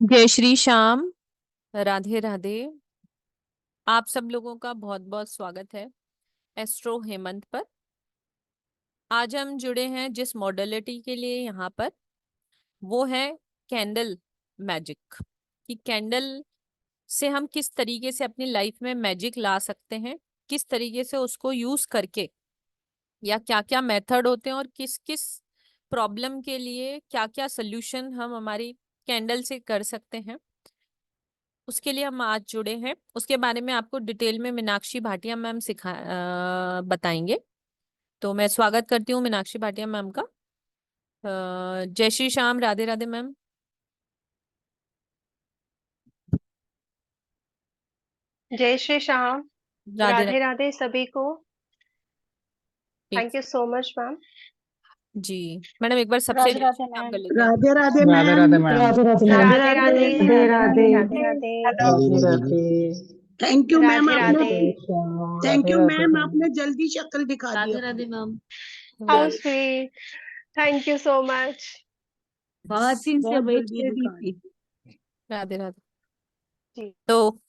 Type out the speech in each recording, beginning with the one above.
जय श्री श्याम। राधे राधे। आप सब लोगों का बहुत बहुत स्वागत है एस्ट्रो हेमंत पर। आज हम जुड़े हैं जिस मॉडलिटी के लिए यहाँ पर, वो है कैंडल मैजिक। कि कैंडल से हम किस तरीके से अपनी लाइफ में मैजिक ला सकते हैं, किस तरीके से उसको यूज करके, या क्या क्या मेथड होते हैं और किस किस प्रॉब्लम के लिए क्या क्या सोल्यूशन हम हमारी कैंडल से कर सकते हैं, उसके लिए हम आज जुड़े हैं। उसके बारे में आपको डिटेल में मीनाक्षी भाटिया मैम बताएंगे। तो मैं स्वागत करती हूँ मीनाक्षी भाटिया मैम का। जय श्री श्याम, राधे राधे मैम। जय श्री श्याम। राधे राधे। राधे राधे सभी को। ठीक। Thank you so much ma'am. जी मैडम, एक बार सबसे राधे जय राधे श्री श्याम मैम। कर लेते हैं। Radhe Radhe Radhe ma'am. Radhe ma'am. Radhe Radhe ma'am. Radhe Radhe Radhe Radhe Radhe. Radhe Radhe Radhe Radhe Radhe. Radhe. Thank you ma'am, Radhe आपने Radhe. Thank Radhe you Radhe ma'am, ma'am. आपने जल्दी शक्ल दिखा राधे दिया। Radhe ma'am. How Radhe sweet. Thank you so much. बहुत दिन से बहुत वेट जल्दी कर रही दिखा थी। दिया। राधे राधे। जी तो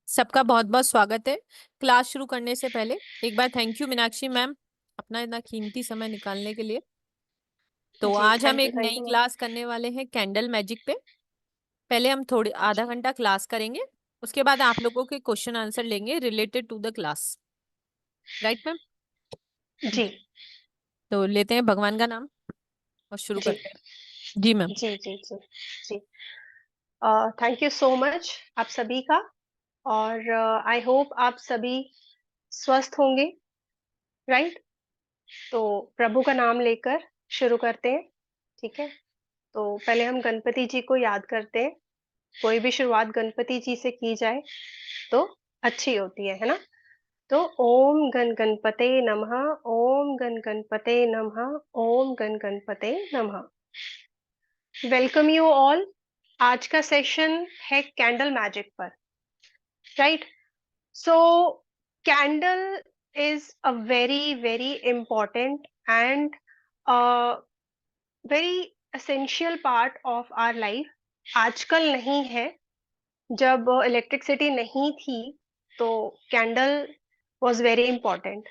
सबका बहुत बहुत स्वागत है। क्लास शुरू करने से पहले एक बार थैंक यू मीनाक्षी मैम, अपना इतना कीमती समय निकालने के लिए। तो जी आज हम एक थैंक नई यू मैम। क्लास करने वाले हैं कैंडल मैजिक पे। पहले हम थोड़ी आधा घंटा क्लास करेंगे, उसके बाद आप लोगों के क्वेश्चन आंसर लेंगे related to the class. Right ma'am? जी तो लेते हैं भगवान का नाम और शुरू जी करते हैं। जी मैम। जी जी जी जी। थैंक यू सो मच आप सभी का। और आई होप आप सभी स्वस्थ होंगे। राइट। तो प्रभु का नाम लेकर शुरू करते हैं। ठीक है। तो पहले हम गणपति जी को याद करते हैं। कोई भी शुरुआत गणपति जी से की जाए तो अच्छी होती है ना। तो ओम गण गणपते नमः। ओम गण गणपते नमः। ओम गण गणपते नमः। Welcome you all. आज का सेशन है कैंडल मैजिक पर। Right. So candle is a very very important and very essential part of our life. आजकल नहीं है। जब इलेक्ट्रिसिटी नहीं थी तो candle was very important.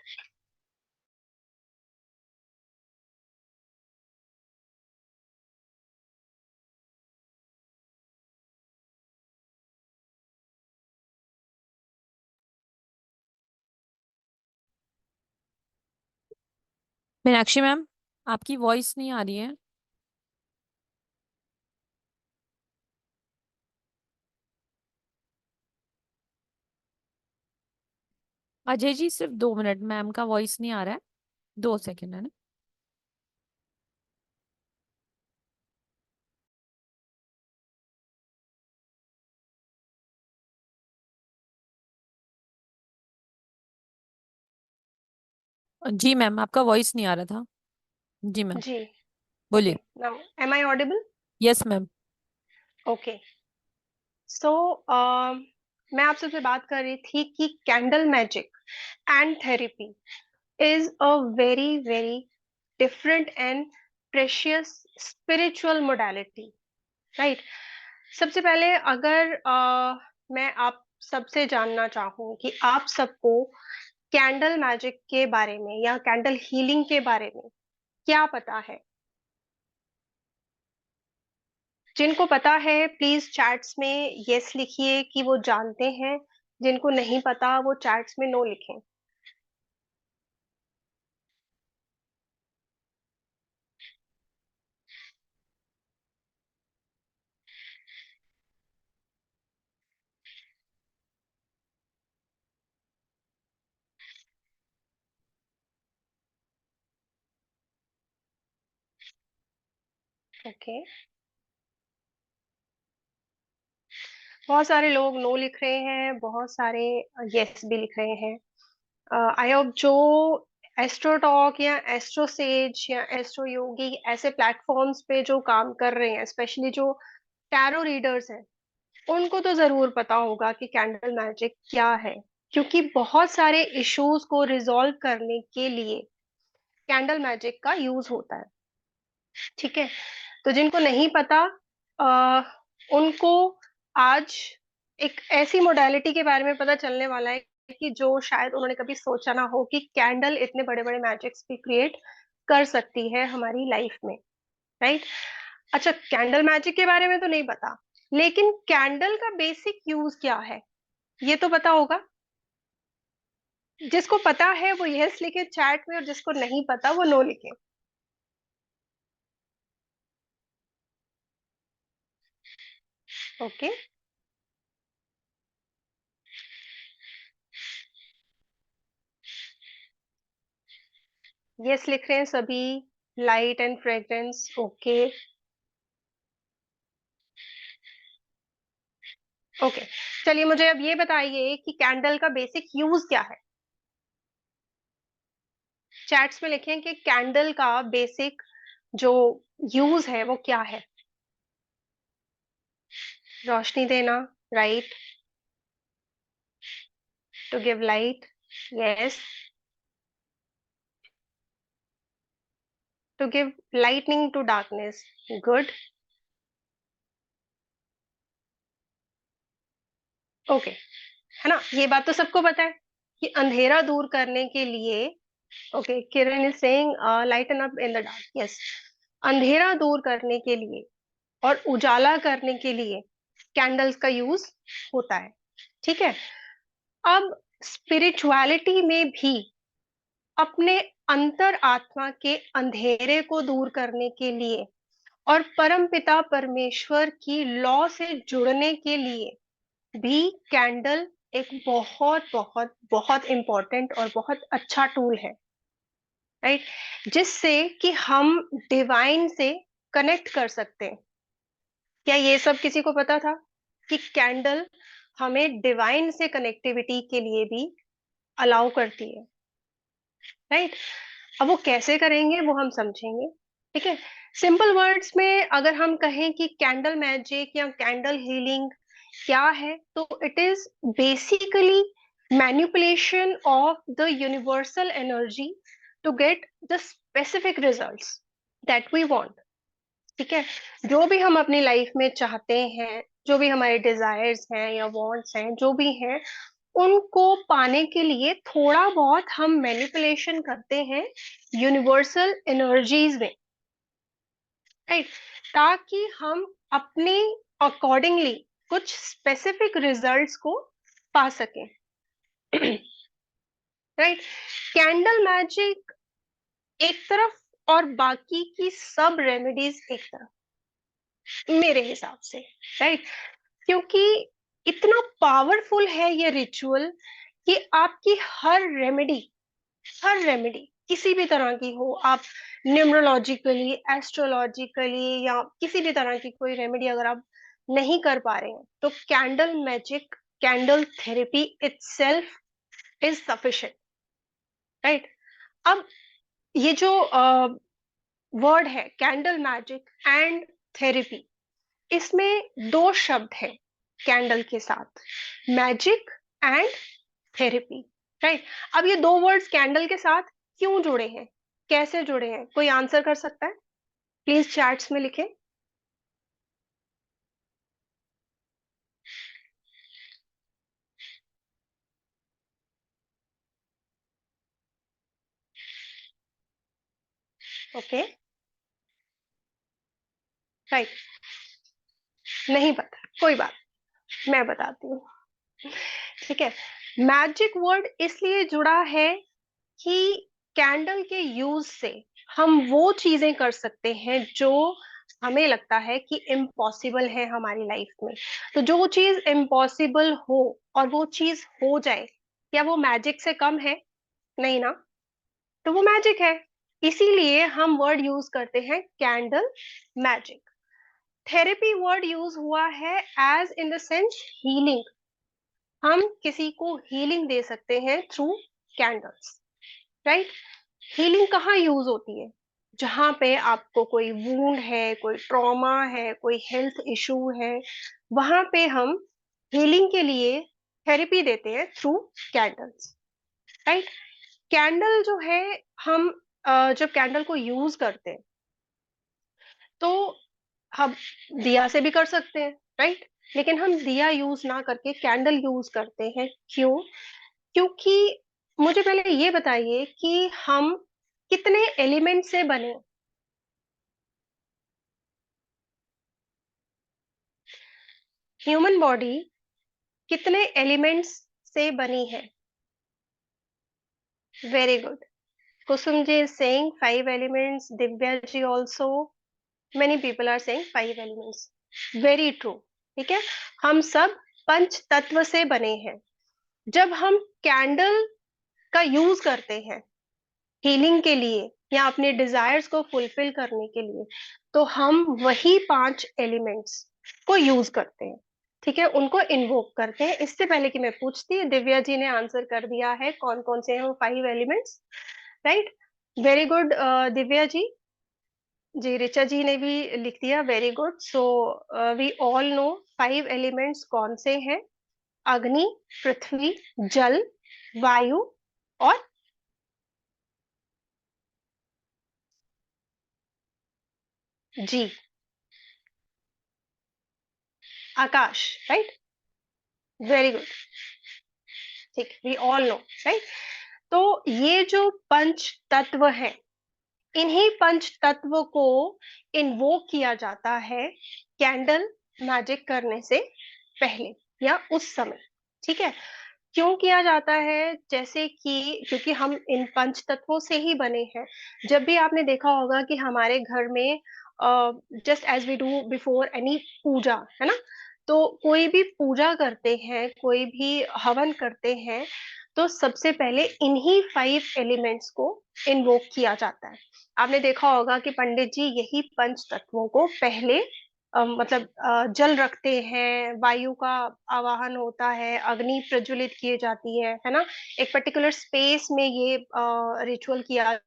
Meenakshi ma'am, आपकी वॉइस नहीं आ रही है। अजय जी सिर्फ 2 मिनट, मैम का वॉइस नहीं आ रहा है। 2 सेकंड है ना। जी मैम, आपका वॉइस नहीं आ रहा था। जी मैम, जी। ओके। बोलिए। Now am I audible? Yes ma'am. Okay. सो मैं आप सबसे बात कर रही थी कि candle magic and therapy is a very very different and precious spiritual modality. Right. सबसे पहले अगर मैं आप सबसे जानना चाहूँ कि आप सबको कैंडल मैजिक के बारे में या कैंडल हीलिंग के बारे में क्या पता है। जिनको पता है प्लीज चैट्स में यस लिखिए कि वो जानते हैं। जिनको नहीं पता वो चैट्स में नो लिखें। ओके। बहुत सारे लोग नो लिख रहे हैं, बहुत सारे यस भी लिख रहे हैं। आई होप जो एस्ट्रो टॉक या एस्ट्रो सेज या एस्ट्रो योगी ऐसे प्लेटफॉर्म्स पे जो काम कर रहे हैं, स्पेशली जो टैरो रीडर्स हैं, उनको तो जरूर पता होगा कि कैंडल मैजिक क्या है। क्योंकि बहुत सारे इश्यूज को रिजॉल्व करने के लिए कैंडल मैजिक का यूज होता है। ठीक है। तो जिनको नहीं पता उनको आज एक ऐसी मोडालिटी के बारे में पता चलने वाला है कि जो शायद उन्होंने कभी सोचा ना हो कि कैंडल इतने बड़े बड़े मैजिक्स भी क्रिएट कर सकती है हमारी लाइफ में, राइट। अच्छा, कैंडल मैजिक के बारे में तो नहीं पता, लेकिन कैंडल का बेसिक यूज क्या है ये तो पता होगा। जिसको पता है वो यस लिखे चैट में, और जिसको नहीं पता वो नो लिखे। ओके, यस लिख रहे हैं सभी। Light and fragrance, okay okay. चलिए मुझे अब ये बताइए कि कैंडल का बेसिक यूज क्या है। चैट्स में लिखें कि कैंडल का बेसिक जो यूज है वो क्या है। रोशनी देना, right, to give light, yes, to give lightning to darkness, good, okay, है ना। ये बात तो सबको पता है कि अंधेरा दूर करने के लिए, okay, Kiran is saying lighten up in the dark, yes, अंधेरा दूर करने के लिए और उजाला करने के लिए कैंडल्स का यूज होता है, ठीक है। अब स्पिरिचुअलिटी में भी अपने अंतर आत्मा के अंधेरे को दूर करने के लिए और परमपिता परमेश्वर की लॉ से जुड़ने के लिए भी कैंडल एक बहुत बहुत बहुत इंपॉर्टेंट और बहुत अच्छा टूल है, राइट, जिससे कि हम डिवाइन से कनेक्ट कर सकते हैं। क्या ये सब किसी को पता था कि कैंडल हमें डिवाइन से कनेक्टिविटी के लिए भी अलाउ करती है, राइट। अब वो कैसे करेंगे वो हम समझेंगे, ठीक है। सिंपल वर्ड्स में अगर हम कहें कि कैंडल मैजिक या कैंडल हीलिंग क्या है, तो it is basically manipulation of the universal energy to get the specific results that we want, ठीक है। जो भी हम अपनी लाइफ में चाहते हैं, जो भी हमारे डिजायर्स हैं या वांट्स हैं, जो भी हैं, उनको पाने के लिए थोड़ा बहुत हम मैनिपुलेशन करते हैं यूनिवर्सल एनर्जीज में, राइट, ताकि हम अपने अकॉर्डिंगली कुछ स्पेसिफिक रिजल्ट्स को पा सकें, राइट। कैंडल मैजिक एक तरफ और बाकी की सब रेमेडीज एक तरफ, मेरे हिसाब से, राइट। क्योंकि इतना पावरफुल है ये रिचुअल कि आपकी हर रेमेडी किसी भी तरह की हो, आप न्यूमरोलॉजिकली, एस्ट्रोलॉजिकली या किसी भी तरह की कोई रेमेडी अगर आप नहीं कर पा रहे हैं, तो candle magic, candle therapy itself is sufficient, right. अब ये जो वर्ड है कैंडल मैजिक एंड थेरेपी, इसमें दो शब्द है कैंडल के साथ, मैजिक एंड थेरेपी, राइट। अब ये दो वर्ड्स कैंडल के साथ क्यों जुड़े हैं, कैसे जुड़े हैं, कोई आंसर कर सकता है? प्लीज चैट्स में लिखें। ओके, राइट, नहीं पता, कोई बात, मैं बताती हूँ, ठीक है। मैजिक वर्ड इसलिए जुड़ा है कि कैंडल के यूज से हम वो चीजें कर सकते हैं जो हमें लगता है कि इम्पॉसिबल है हमारी लाइफ में। तो जो चीज इम्पॉसिबल हो और वो चीज हो जाए, क्या वो मैजिक से कम है? नहीं ना, तो वो मैजिक है। इसीलिए हम वर्ड यूज करते हैं candle magic. Therapy word use हुआ है as in the sense healing, हम किसी को हीलिंग दे सकते हैं थ्रू कैंडल्स, राइट। हीलिंग कहाँ यूज होती है? जहां पे आपको कोई वूंड है, कोई ट्रॉमा है, कोई हेल्थ इशू है, वहां पे हम हीलिंग के लिए थेरेपी देते हैं थ्रू कैंडल्स, राइट। कैंडल जो है, हम जब कैंडल को यूज करते हैं तो हम दिया से भी कर सकते हैं, राइट। लेकिन हम दिया यूज ना करके कैंडल यूज करते हैं। क्यों? क्योंकि मुझे पहले ये बताइए कि हम कितने एलिमेंट से बने। ह्यूमन बॉडी कितने एलिमेंट्स से बनी है? Very good. Kusum ji is saying 5 elements, Divya ji also, many people are saying 5 elements. Very true. ठीक है, हम सब पंच तत्व से बने हैं। जब हम कैंडल का यूज करते हैं हीलिंग के लिए या अपने डिजायर्स को फुलफिल करने के लिए, तो हम वही 5 एलिमेंट्स को यूज करते हैं। ठीक है, उनको इन्वोक करते हैं। इससे पहले कि मैं पूछती, दिव्या जी ने आंसर कर दिया है कौन कौन से हैं वो 5 elements. Right, very good Divya ji. जी, ऋचा जी ने भी लिख दिया, very good. So we all know 5 elements कौन से हैं? अग्नि, पृथ्वी, जल, वायु और जी आकाश। Right, very good. ठीक, वी ऑल नो। राइट, तो ये जो पंच तत्व हैं, इन्हीं पंच तत्व को इन्वोक किया जाता है कैंडल मैजिक करने से पहले या उस समय। ठीक है, क्यों किया जाता है? जैसे कि क्योंकि हम इन पंच तत्वों से ही बने हैं। जब भी आपने देखा होगा कि हमारे घर में just as we do before any puja, है ना, तो कोई भी पूजा करते हैं, कोई भी हवन करते हैं, तो सबसे पहले इन्हीं 5 एलिमेंट्स को इन्वोक किया जाता है। आपने देखा होगा कि पंडित जी यही पंच तत्वों को पहले मतलब जल रखते हैं, वायु का आवाहन होता है, अग्नि प्रज्वलित की जाती है ना, एक पर्टिकुलर स्पेस में ये रिचुअल किया।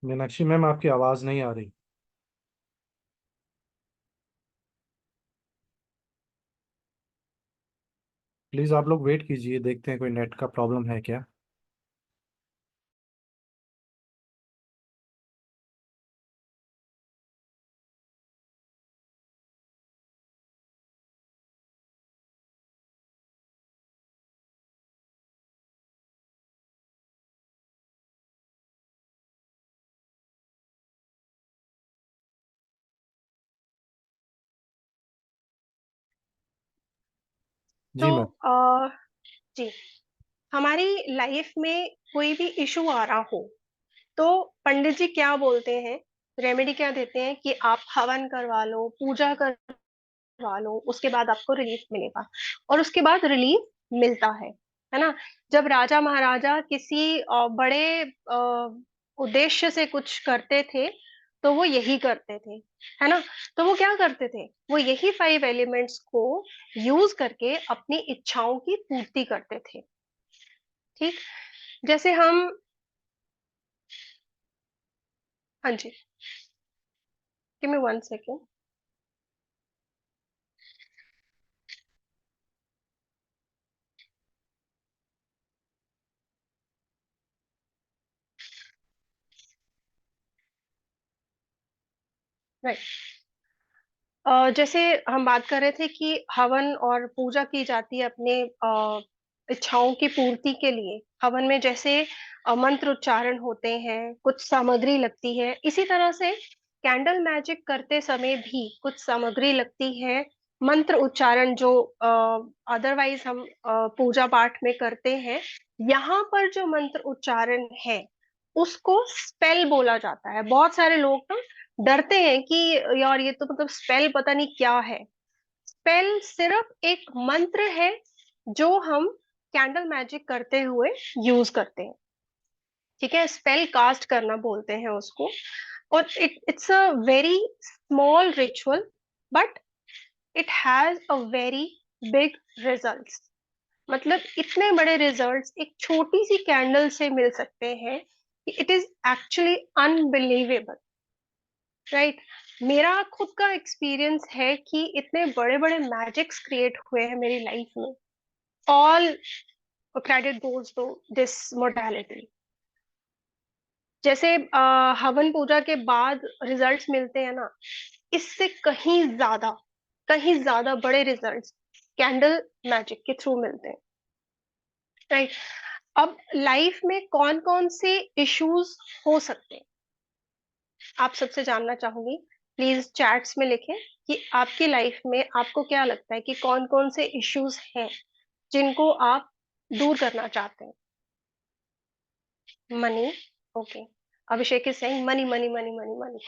मीनाक्षी मैम आपकी आवाज नहीं आ रही। प्लीज आप लोग वेट कीजिए, देखते हैं कोई नेट का प्रॉब्लम है क्या। तो जी मैम। जी, हमारी लाइफ में कोई भी इशू आ रहा हो, तो पंडित जी क्या बोलते हैं, रेमेडी क्या देते हैं कि आप हवन करवा लो, पूजा करवा लो, उसके बाद आपको रिलीफ मिलेगा। और उसके बाद रिलीफ मिलता है ना। जब राजा महाराजा किसी बड़े उद्देश्य से कुछ करते थे, तो वो यही करते थे, है ना। तो वो क्या करते थे? वो यही 5 एलिमेंट्स को यूज करके अपनी इच्छाओं की पूर्ति करते थे। ठीक, जैसे हम, हाँ जी, गिव मी 1 सेकेंड। राइट, जैसे हम बात कर रहे थे कि हवन और पूजा की जाती है अपने इच्छाओं की पूर्ति के लिए। हवन में जैसे मंत्र उच्चारण होते हैं, कुछ सामग्री लगती है, इसी तरह से कैंडल मैजिक करते समय भी कुछ सामग्री लगती है। मंत्र उच्चारण जो अदरवाइज हम पूजा पाठ में करते हैं, यहाँ पर जो मंत्र उच्चारण है उसको स्पेल बोला जाता है। बहुत सारे लोग ना डरते हैं कि यार ये तो मतलब स्पेल पता नहीं क्या है। स्पेल सिर्फ एक मंत्र है जो हम कैंडल मैजिक करते हुए यूज करते हैं। ठीक है, स्पेल कास्ट करना बोलते हैं उसको। और it's a very small ritual, but it has a very big results. मतलब इतने बड़े रिजल्ट्स एक छोटी सी कैंडल से मिल सकते हैं कि it is actually unbelievable. Right, मेरा खुद का एक्सपीरियंस है कि इतने बड़े बड़े मैजिक्स क्रिएट हुए हैं मेरी लाइफ में। All credit goes to this modality. जैसे हवन पूजा के बाद रिजल्ट्स मिलते हैं ना, इससे कहीं ज्यादा बड़े रिजल्ट्स कैंडल मैजिक के थ्रू मिलते हैं, राइट? अब लाइफ में कौन कौन से इश्यूज हो सकते हैं, आप सबसे जानना चाहूंगी। प्लीज चैट्स में लिखें कि आपकी लाइफ में आपको क्या लगता है कि कौन कौन से इश्यूज हैं जिनको आप दूर करना चाहते हैं। Money, okay, Abhishek is saying money money money money money.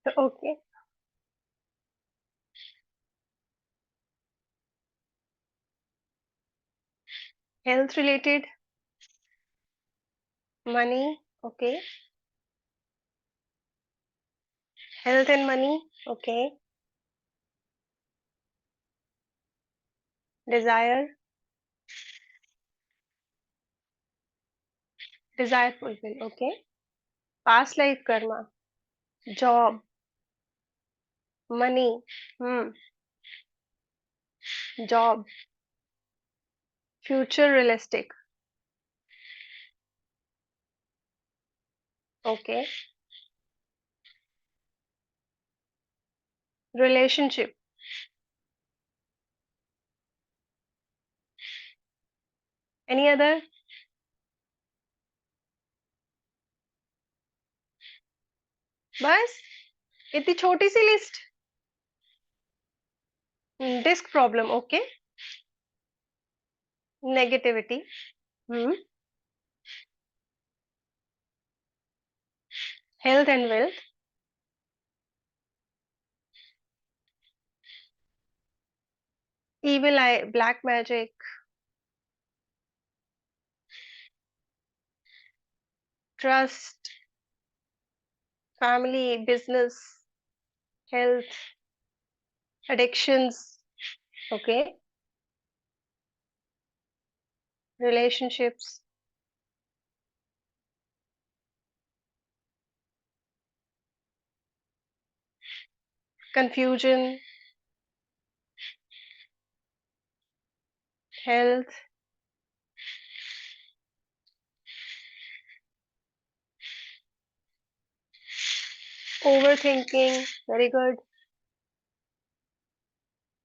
Okay, health related, money, okay, health and money, okay, desire, desire fulfil, okay, past life karma, job, money, job, future realistic, okay, relationship, any other? बस इतनी छोटी सी list? Disc problem, okay, negativity, health and wealth, evil eye, black magic, trust, family, business, health, addictions, okay, relationships, confusion, health, overthinking, very good,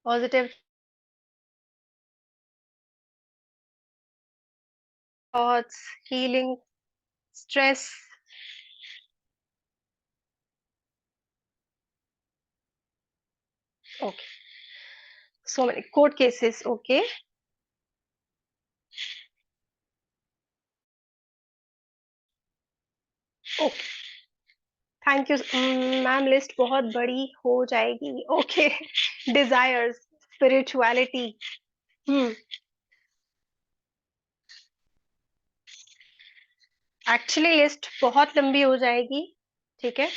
positive thoughts, healing, stress, okay, so many court cases, okay, okay, thank you ma'am, list बहुत बड़ी हो जाएगी, okay, desires, spirituality, actually list बहुत लंबी हो जाएगी, ठीक है,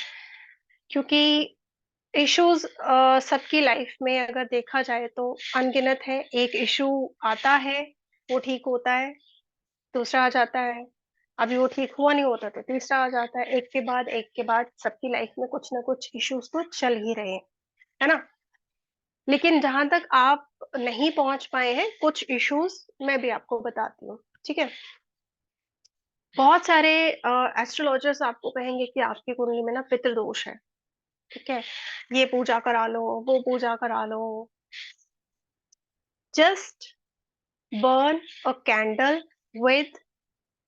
क्योंकि इश्यूज सबकी लाइफ में अगर देखा जाए तो अनगिनत है। एक इशू आता है, वो ठीक होता है, दूसरा आ जाता है, अभी वो ठीक हुआ नहीं होता तो तीसरा आ जाता है, एक के बाद सबकी लाइफ में कुछ ना कुछ इश्यूज तो चल ही रहे हैं, है ना? लेकिन जहां तक आप नहीं पहुंच पाए हैं, कुछ इश्यूज मैं भी आपको बताती हूँ, ठीक है? बहुत सारे एस्ट्रोलॉजर्स आपको कहेंगे कि आपकी कुंडली में ना पितृदोष है, ठीक है, ये पूजा करा लो, वो पूजा करा लो। Just burn a candle with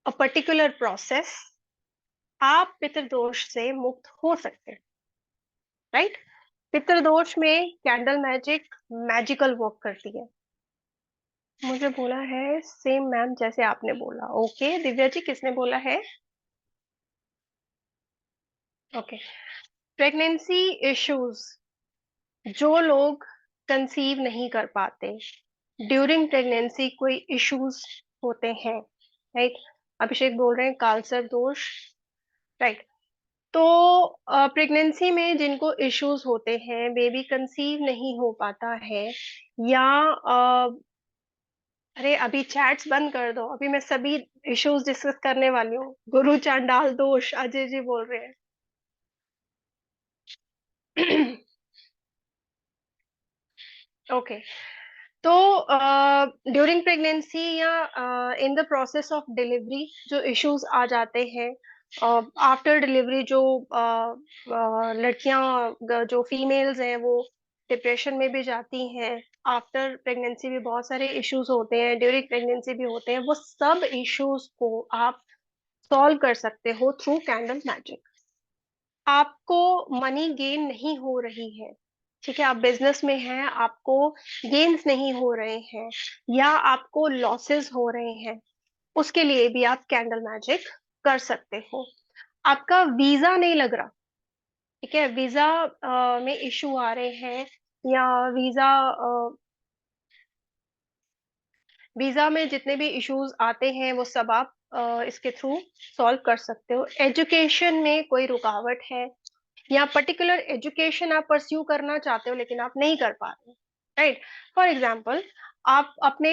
a particular process, आप पितृदोष से मुक्त हो सकते हैं, राइट? पितृदोष में कैंडल मैजिक मैजिकल वर्क करती है। मुझे बोला है सेम मैम जैसे आपने बोला, ओके। दिव्या जी किसने बोला है? ओके, प्रेगनेंसी इश्यूज, जो लोग कंसीव नहीं कर पाते, ड्यूरिंग प्रेगनेंसी कोई इश्यूज होते हैं, राइट? अभिषेक बोल रहे हैं कालसर्प दोष, राइट? तो प्रेगनेंसी में जिनको इश्यूज होते हैं, बेबी कंसीव नहीं हो पाता है, या अरे अभी चैट्स बंद कर दो, अभी मैं सभी इश्यूज डिस्कस करने वाली हूँ। गुरु चांडाल दोष, अजय जी बोल रहे हैं। ओके, तो ड्यूरिंग प्रेगनेंसी या in the process of delivery जो इश्यूज आ जाते हैं, आफ्टर डिलीवरी जो लड़कियां जो फीमेल्स हैं वो डिप्रेशन में भी जाती हैं। आफ्टर प्रेगनेंसी भी बहुत सारे इश्यूज होते हैं, ड्यूरिंग प्रेगनेंसी भी होते हैं। वो सब इश्यूज को आप सॉल्व कर सकते हो थ्रू कैंडल मैजिक। आपको मनी गेन नहीं हो रही है, ठीक है, आप बिजनेस में हैं, आपको गेन्स नहीं हो रहे हैं या आपको लॉसेस हो रहे हैं, उसके लिए भी आप कैंडल मैजिक कर सकते हो। आपका वीजा नहीं लग रहा, ठीक है, वीजा में इशू आ रहे हैं या वीजा में जितने भी इश्यूज आते हैं वो सब आप इसके थ्रू सॉल्व कर सकते हो। एजुकेशन में कोई रुकावट है या पर्टिकुलर एजुकेशन आप परस्यू करना चाहते हो लेकिन आप नहीं कर पा रहे, राइट। फॉर एग्जाम्पल, आप अपने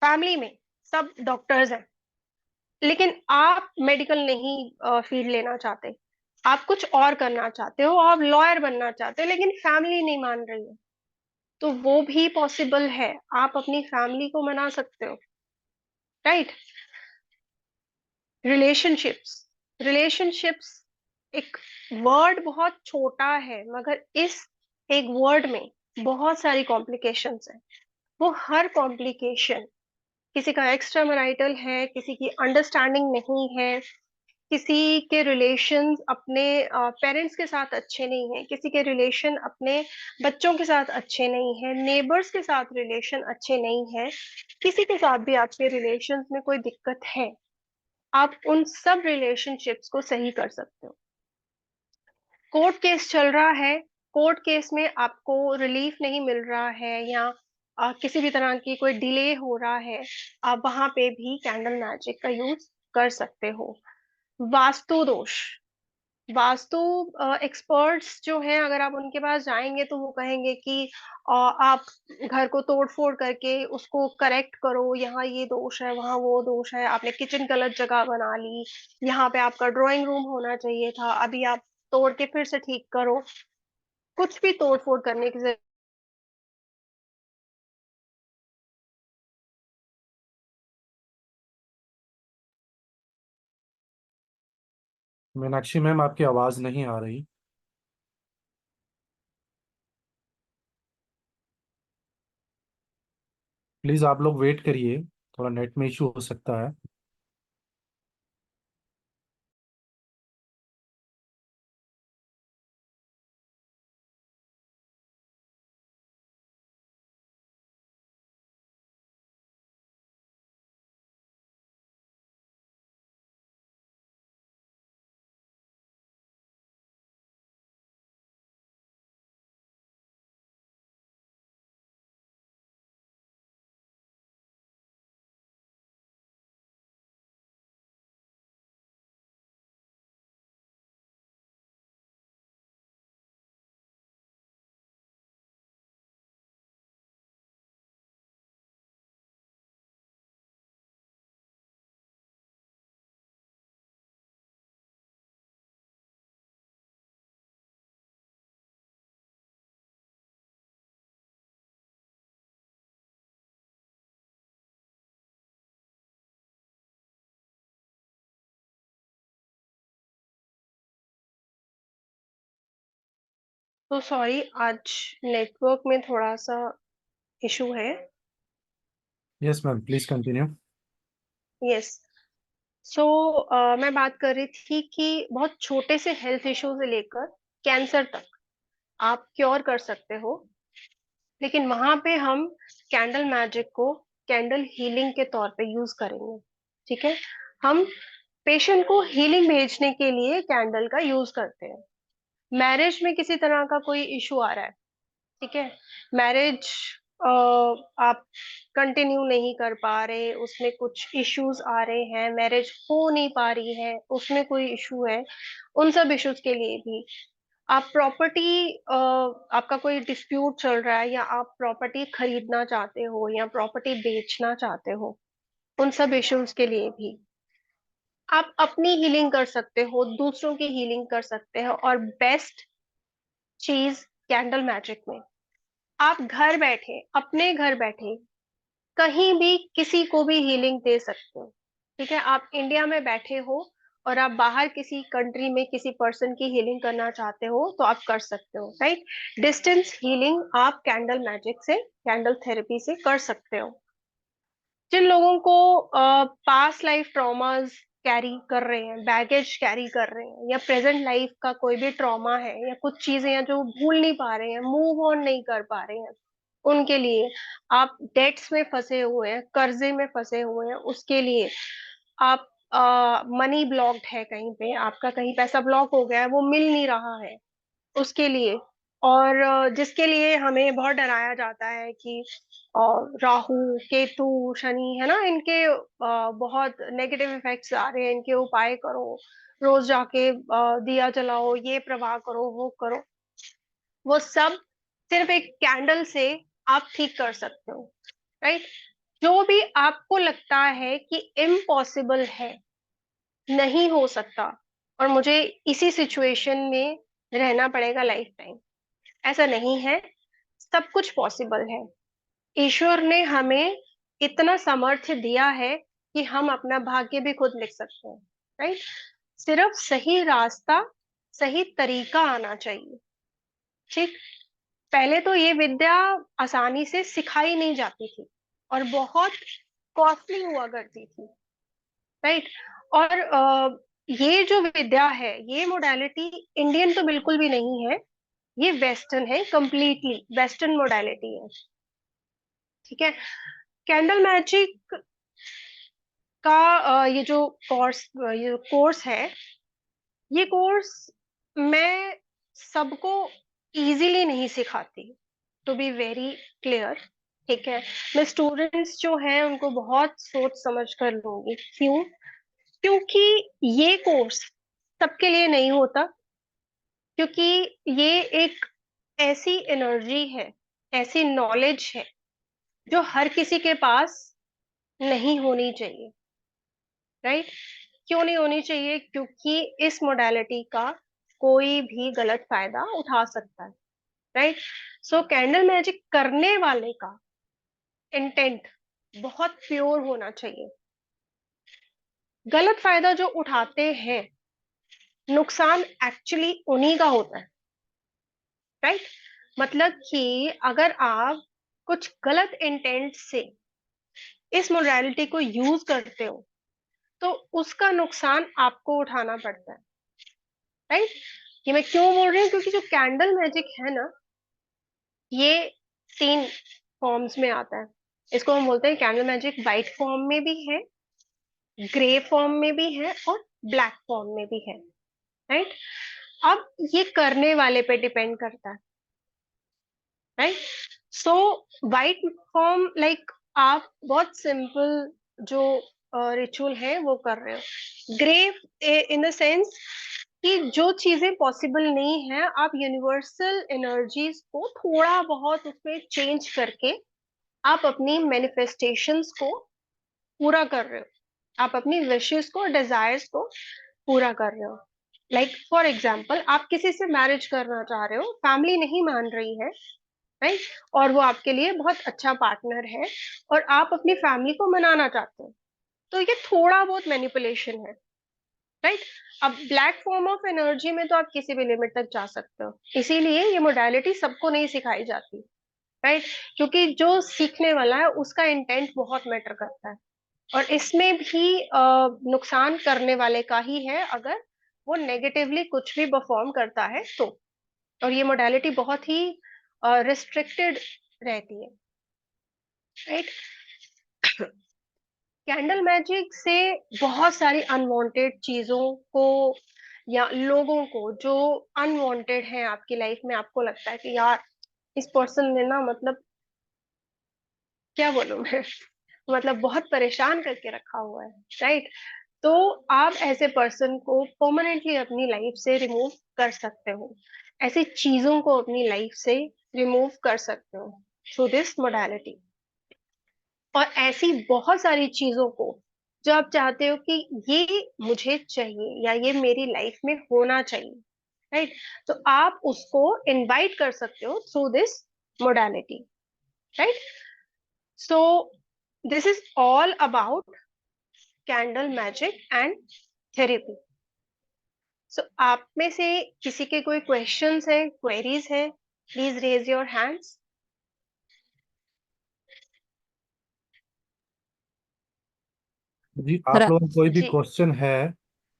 फैमिली में सब डॉक्टर्स हैं लेकिन आप मेडिकल नहीं फील्ड लेना चाहते, आप कुछ और करना चाहते हो, आप लॉयर बनना चाहते हो लेकिन फैमिली नहीं मान रही है, तो वो भी पॉसिबल है, आप अपनी फैमिली को मना सकते हो, राइट। रिलेशनशिप्स, रिलेशनशिप्स एक वर्ड बहुत छोटा है मगर इस एक वर्ड में बहुत सारी कॉम्प्लिकेशंस हैं। वो हर कॉम्प्लिकेशन, किसी का एक्स्ट्रा मैरिटल है, किसी की अंडरस्टैंडिंग नहीं है, किसी के रिलेशंस अपने पेरेंट्स के साथ अच्छे नहीं हैं, किसी के रिलेशन अपने बच्चों के साथ अच्छे नहीं हैं, नेबर्स के साथ रिलेशन अच्छे नहीं है, किसी के साथ भी आपके रिलेशंस में कोई दिक्कत है, आप उन सब रिलेशनशिप्स को सही कर सकते हो। कोर्ट केस चल रहा है, कोर्ट केस में आपको रिलीफ नहीं मिल रहा है या किसी भी तरह की कोई डिले हो रहा है, आप वहां पे भी कैंडल मैजिक का यूज कर सकते हो। वास्तु दोष, वास्तु एक्सपर्ट्स जो हैं अगर आप उनके पास जाएंगे तो वो कहेंगे कि आप घर को तोड़ फोड़ करके उसको करेक्ट करो, यहाँ ये दोष है, वहाँ वो दोष है, आपने किचन गलत जगह बना ली, यहाँ पे आपका ड्राइंग रूम होना चाहिए था, अभी आप तोड़ के फिर से ठीक करो। कुछ भी तोड़ फोड़ करने की जरूरत। मीनाक्षी मैम, आपकी आवाज नहीं आ रही। प्लीज आप लोग वेट करिए, थोड़ा नेट में इशू हो सकता है। तो सॉरी, आज नेटवर्क में थोड़ा सा इशू है। Yes ma'am, please continue. Yes. So मैं बात कर रही थी कि बहुत छोटे से हेल्थ इश्यू से लेकर कैंसर तक आप क्योर कर सकते हो, लेकिन वहां पे हम कैंडल मैजिक को कैंडल हीलिंग के तौर पे यूज करेंगे, ठीक है। हम पेशेंट को हीलिंग भेजने के लिए कैंडल का यूज करते हैं। मैरिज में किसी तरह का कोई इशू आ रहा है, ठीक है, मैरिज आप कंटिन्यू नहीं कर पा रहे, उसमें कुछ इश्यूज आ रहे हैं, मैरिज हो नहीं पा रही है, उसमें कोई इशू है, उन सब इश्यूज के लिए भी आप प्रॉपर्टी, आपका कोई डिस्प्यूट चल रहा है या आप प्रॉपर्टी खरीदना चाहते हो या प्रॉपर्टी बेचना चाहते हो, उन सब इश्यूज के लिए भी आप अपनी हीलिंग कर सकते हो, दूसरों की हीलिंग कर सकते हो। और बेस्ट चीज कैंडल मैजिक में आप घर बैठे, अपने घर बैठे कहीं भी किसी को भी हीलिंग दे सकते हो। ठीक है, आप इंडिया में बैठे हो और आप बाहर किसी कंट्री में किसी पर्सन की हीलिंग करना चाहते हो तो आप कर सकते हो, राइट। डिस्टेंस हीलिंग आप कैंडल मैजिक से, कैंडल थेरेपी से कर सकते हो। जिन लोगों को पास्ट लाइफ ट्रॉमास कैरी कर रहे हैं, बैगेज कैरी कर रहे हैं, या प्रेजेंट लाइफ का कोई भी ट्रॉमा है, या कुछ चीजें हैं जो भूल नहीं पा रहे हैं, मूव ऑन नहीं कर पा रहे हैं, उनके लिए, आप डेट्स में फंसे हुए हैं, कर्जे में फंसे हुए हैं, उसके लिए आप, मनी ब्लॉक्ड है कहीं पे, आपका कहीं पैसा ब्लॉक हो गया है, वो मिल नहीं रहा है, उसके लिए। और जिसके लिए हमें बहुत डराया जाता है कि राहु, केतु, शनि, है ना, इनके बहुत नेगेटिव इफेक्ट्स आ रहे हैं, इनके उपाय करो, रोज जाके दिया जलाओ, ये प्रवाह करो, वो करो। वो सब सिर्फ एक कैंडल से आप ठीक कर सकते हो, राइट। जो भी आपको लगता है कि इम्पॉसिबल है, नहीं हो सकता, और मुझे इसी सिचुएशन में रहना पड़ेगा लाइफ टाइम, ऐसा नहीं है। सब कुछ पॉसिबल है। ईश्वर ने हमें इतना सामर्थ्य दिया है कि हम अपना भाग्य भी खुद लिख सकते हैं, राइट। सिर्फ सही रास्ता, सही तरीका आना चाहिए, ठीक। पहले तो ये विद्या आसानी से सिखाई नहीं जाती थी और बहुत कॉस्टली हुआ करती थी, राइट। और ये जो विद्या है, ये मोडालिटी इंडियन तो बिल्कुल भी नहीं है, ये वेस्टर्न है, कंप्लीटली वेस्टर्न मोडालिटी है, ठीक है। कैंडल मैजिक का ये जो कोर्स है, ये कोर्स मैं सबको इजीली नहीं सिखाती, टू बी वेरी क्लियर, ठीक है। मैं स्टूडेंट्स जो हैं उनको बहुत सोच समझ कर लूंगी। क्यों? क्योंकि ये कोर्स सबके लिए नहीं होता, क्योंकि ये एक ऐसी एनर्जी है, ऐसी नॉलेज है जो हर किसी के पास नहीं होनी चाहिए, राइट। क्यों नहीं होनी चाहिए? क्योंकि इस मोडालिटी का कोई भी गलत फायदा उठा सकता है, राइट। सो कैंडल मैजिक करने वाले का इंटेंट बहुत प्योर होना चाहिए। गलत फायदा जो उठाते हैं, नुकसान एक्चुअली उन्हीं का होता है, राइट। मतलब कि अगर आप कुछ गलत इंटेंट से इस मोडालिटी को यूज करते हो तो उसका नुकसान आपको उठाना पड़ता है, राइट। ये मैं क्यों बोल रही हूँ? क्योंकि जो कैंडल मैजिक है ना, ये 3 फॉर्म्स में आता है। इसको हम बोलते हैं कैंडल मैजिक, व्हाइट फॉर्म में भी है, ग्रे फॉर्म में भी है, और ब्लैक फॉर्म में भी है, राइट। अब ये करने वाले पे डिपेंड करता है, राइट। सो व्हाइट फॉर्म, लाइक आप बहुत सिंपल जो रिचुअल है वो कर रहे हो। ग्रे इन द सेंस कि जो चीजें पॉसिबल नहीं है, आप यूनिवर्सल एनर्जीज को थोड़ा बहुत उसमें चेंज करके आप अपनी मैनिफेस्टेशंस को पूरा कर रहे हो, आप अपनी विशेस को, डिजायर्स को पूरा कर रहे हो। लाइक फॉर एग्जाम्पल, आप किसी से मैरिज करना चाह रहे हो, फैमिली नहीं मान रही है, राइट, और वो आपके लिए बहुत अच्छा पार्टनर है, और आप अपनी फैमिली को मनाना चाहते हो, तो ये थोड़ा बहुत मैनिपुलेशन है, राइट। अब ब्लैक फॉर्म ऑफ एनर्जी में तो आप किसी भी लिमिट तक जा सकते हो, इसीलिए ये मोडालिटी सबको नहीं सिखाई जाती, राइट। क्योंकि जो सीखने वाला है उसका इंटेंट बहुत मैटर करता है, और इसमें भी नुकसान करने वाले का ही है अगर वो नेगेटिवली कुछ भी परफॉर्म करता है तो। और ये मोडालिटी बहुत ही रिस्ट्रिक्टेड रहती है, राइट। कैंडल मैजिक से बहुत सारी अनवांटेड चीजों को या लोगों को जो अनवांटेड है आपकी लाइफ में, आपको लगता है कि यार इस पर्सन ने ना, मतलब क्या बोलूं मैं, मतलब बहुत परेशान करके रखा हुआ है, राइट। तो आप ऐसे पर्सन को परमानेंटली अपनी लाइफ से रिमूव कर सकते हो, ऐसी चीजों को अपनी लाइफ से रिमूव कर सकते हो थ्रू दिस मोडालिटी। और ऐसी बहुत सारी चीजों को जो आप चाहते हो कि ये मुझे चाहिए या ये मेरी लाइफ में होना चाहिए, राइट, तो आप उसको इनवाइट कर सकते हो through this modality, right? So this is all about candle magic and therapy. So आप में से किसी के कोई questions है, queries है, please raise your hands. जी आप रा- लोगों को कोई भी जी, क्वेश्चन है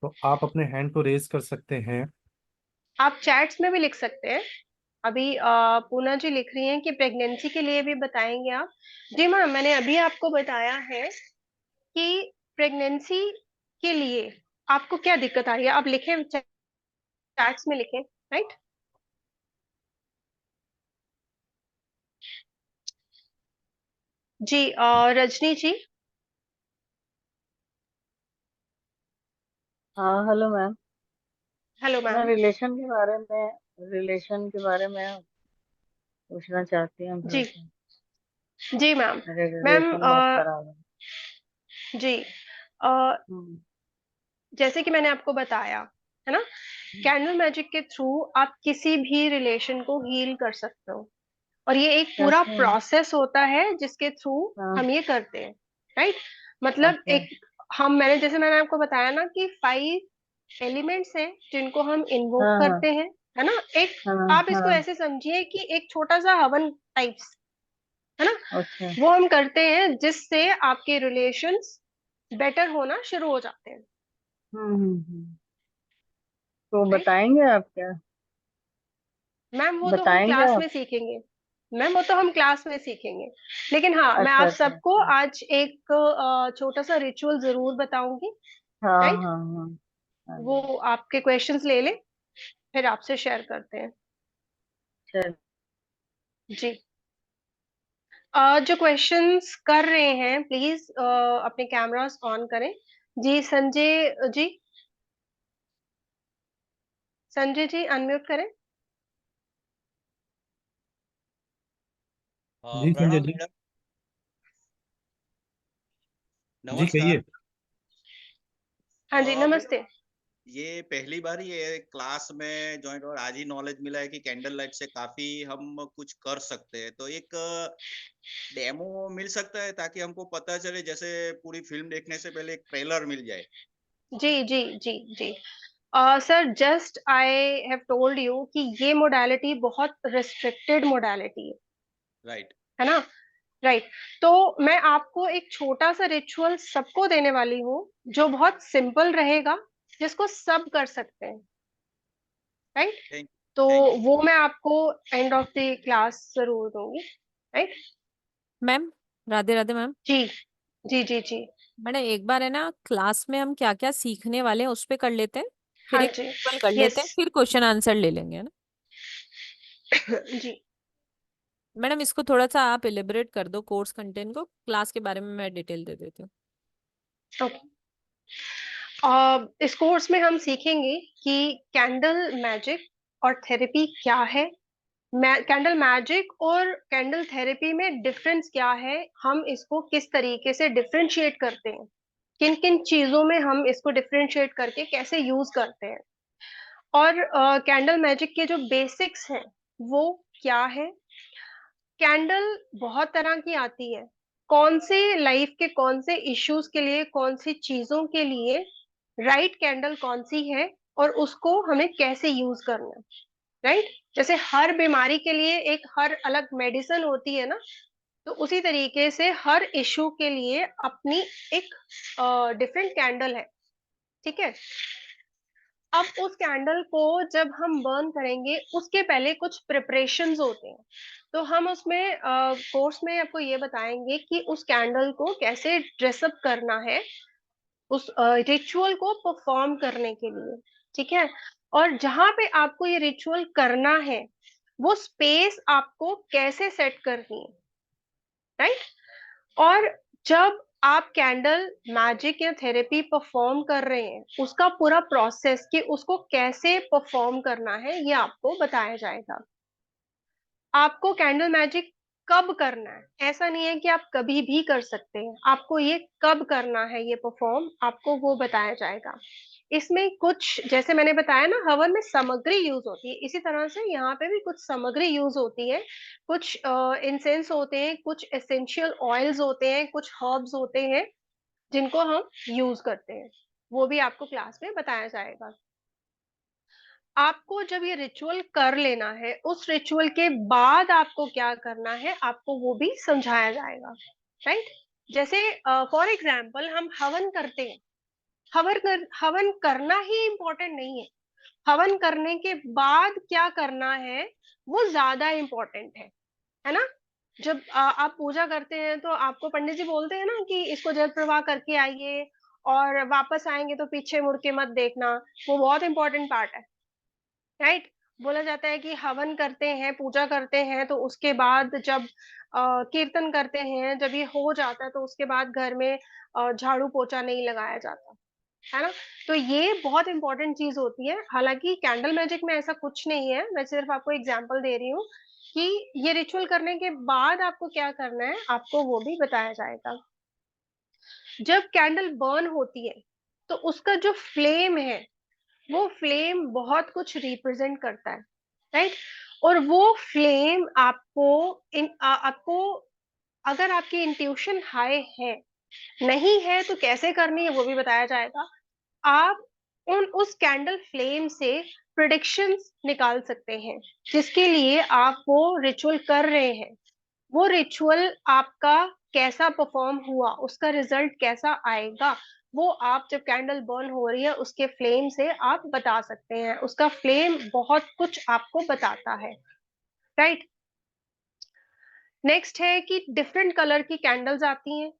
तो आप अपने हैंड को रेज कर सकते हैं। आप चैट्स में भी लिख सकते हैं। अभी पूना जी लिख रही हैं कि प्रेगनेंसी के लिए भी बताएंगे आप। जी मैम, मैंने अभी आपको बताया है कि प्रेगनेंसी के लिए आपको क्या दिक्कत आ रही है, आप लिखें, चैट्स में लिखें, राइट? जी रजनी जी। हाँ हेलो मैम। हेलो मैं मैम। रिलेशन के बारे में पूछना चाहती हूँ थोड़ा जी सा। जी मैम। मेरे मैम रिलेशन बहुत खराब है। जी अ, हम्म, जैसे कि मैंने आपको बताया है ना, कैंडल मैजिक के थ्रू आप किसी भी रिलेशन को हील कर सकते हो, और ये एक पूरा कैसे? प्रोसेस होता है जिसके थ्रू हाँ। हम ये करते हैं, राइट? मतलब ओके। एक, जैसे मैंने आपको बताया ना कि 5 एलिमेंट्स हैं जिनको हम इन्वोक हाँ हाँ करते हैं, है ना? एक, हाँ आप इसको हाँ। ऐसे समझिए कि एक छोटा सा हवन टाइप्स, है ना? अच्छा। वो हम करते हैं जिससे आपके रिलेशंस बेटर होना शुरू हो जाते हैं, तो राइट? बताएंगे आप क्या? मैम वो तो हम बताएंगे क्लास आप? में सीखेंगे। मैम वो तो हम क्लास में सीखेंगे, लेकिन हाँ, मैं अच्छा आप अच्छा सबको अच्छा। आज एक छोटा सा रिचुअल जरूर बताऊंगी, हाँ राइट? हाँ हाँ हाँ वो जी। आपके क्वेश्चंस ले ले, फिर आपसे शेयर करते हैं। चल। जी जो क्वेश्चंस कर रहे हैं प्लीज अपने कैमरास ऑन करें। जी संजय जी, संजय जी अनम्यूट करें। जी संजय प्रणाम जी। मैडम। जी नमस्कार। कहिए। हाँ जी मैडम, नमस्ते। ये पहली बार ये क्लास में ज्वाइन, और आज ही नॉलेज मिला है कि कैंडल लाइट से काफी हम कुछ कर सकते हैं। तो एक डेमो मिल सकता है ताकि हमको पता चले, जैसे पूरी फिल्म देखने से पहले एक ट्रेलर मिल जाए। जी जी जी जी sir, just I have told you कि ये मोडालिटी बहुत रिस्ट्रिक्टेड मोडालिटी राइट। है ना? राइट। तो मैं आपको एक छोटा सा रिचुअल सबको देने वाली हूँ जो बहुत सिंपल रहेगा, जिसको सब कर सकते हैं, राइट? थैंक तो थैंक यू। वो मैं आपको एंड ऑफ द क्लास जरूर दूंगी, right? Ma'am, Radhe Radhe ma'am. जी जी जी जी। मैंने एक बार है ना क्लास में हम क्या क्या सीखने वाले हैं उस पे कर लेते हैं, फिर हाँ एक जी। रिचुअल कर लेते यस। हैं, फिर क्वेश्चन आंसर ले लेंगे, है ना? जी मैडम इसको थोड़ा सा आप एलिबरेट कर दो, कोर्स कंटेंट को, क्लास के बारे में मैं डिटेल दे देती हूँ। ओके। इस कोर्स में हम सीखेंगे कि कैंडल मैजिक और थेरेपी क्या है, कैंडल मैजिक और कैंडल थेरेपी में डिफरेंस क्या है, हम इसको किस तरीके से डिफरेंशिएट करते हैं, किन किन चीजों में हम इसको डिफरेंशिएट करके कैसे यूज करते हैं, और कैंडल मैजिक के जो बेसिक्स हैं वो क्या है। कैंडल बहुत तरह की आती है, कौन से लाइफ के कौन से इश्यूज के लिए, कौन सी चीजों के लिए राइट कैंडल कौन सी है, और उसको हमें कैसे यूज करना है, राइट? जैसे हर बीमारी के लिए एक हर अलग मेडिसिन होती है ना, तो उसी तरीके से हर इश्यू के लिए अपनी एक डिफरेंट कैंडल है, ठीक है? अब उस कैंडल को जब हम बर्न करेंगे उसके पहले कुछ प्रिपरेशंस होते हैं, तो हम उसमें कोर्स में आपको ये बताएंगे कि उस कैंडल को कैसे ड्रेसअप करना है उस रिचुअल को परफॉर्म करने के लिए, ठीक है? और जहां पे आपको ये रिचुअल करना है वो स्पेस आपको कैसे सेट करनी है, राइट? और जब आप कैंडल मैजिक या थेरेपी परफॉर्म कर रहे हैं उसका पूरा प्रोसेस कि उसको कैसे परफॉर्म करना है ये आपको बताया जाएगा। आपको कैंडल मैजिक कब करना है, ऐसा नहीं है कि आप कभी भी कर सकते हैं, आपको ये कब करना है ये परफॉर्म आपको वो बताया जाएगा। इसमें कुछ, जैसे मैंने बताया ना, हवन में सामग्री यूज होती है, इसी तरह से यहाँ पे भी कुछ सामग्री यूज होती है। कुछ इंसेंस होते हैं, कुछ एसेंशियल ऑयल्स होते हैं, कुछ हर्ब्स होते हैं जिनको हम यूज करते हैं, वो भी आपको क्लास में बताया जाएगा। आपको जब ये रिचुअल कर लेना है, उस रिचुअल के बाद आपको क्या करना है, आपको वो भी समझाया जाएगा, राइट। जैसे फॉर एग्जाम्पल हम हवन करते हैं, हवन करना ही इम्पोर्टेंट नहीं है, हवन करने के बाद क्या करना है वो ज्यादा इम्पोर्टेंट है ना। जब आप पूजा करते हैं तो आपको पंडित जी बोलते हैं ना कि इसको जल प्रवाह करके आइए और वापस आएंगे तो पीछे मुड़ के मत देखना, वो बहुत इंपॉर्टेंट पार्ट है, राइट। बोला जाता है कि हवन करते हैं, पूजा करते हैं, तो उसके बाद जब कीर्तन करते हैं, जब ये हो जाता है तो उसके बाद घर में झाड़ू पोछा नहीं लगाया जाता, है ना। तो ये बहुत इंपॉर्टेंट चीज होती है। हालांकि कैंडल मैजिक में ऐसा कुछ नहीं है, मैं सिर्फ आपको एग्जांपल दे रही हूँ कि ये रिचुअल करने के बाद आपको क्या करना है, आपको वो भी बताया जाएगा। जब कैंडल बर्न होती है तो उसका जो फ्लेम है, वो फ्लेम बहुत कुछ रिप्रेजेंट करता है, राइट। और वो फ्लेम आपको आपको, अगर आपकी इंट्यूशन हाई है, नहीं है तो कैसे करनी है वो भी बताया जाएगा। आप उस कैंडल फ्लेम से प्रिडिक्शंस निकाल सकते हैं, जिसके लिए आप वो रिचुअल कर रहे हैं। वो रिचुअल आपका कैसा परफॉर्म हुआ, उसका रिजल्ट कैसा आएगा, वो आप जब कैंडल बर्न हो रही है उसके फ्लेम से आप बता सकते हैं। उसका फ्लेम बहुत कुछ आपको बताता है, राइट। नेक्स्ट है कि डिफरेंट कलर की कैंडल्स आती हैं,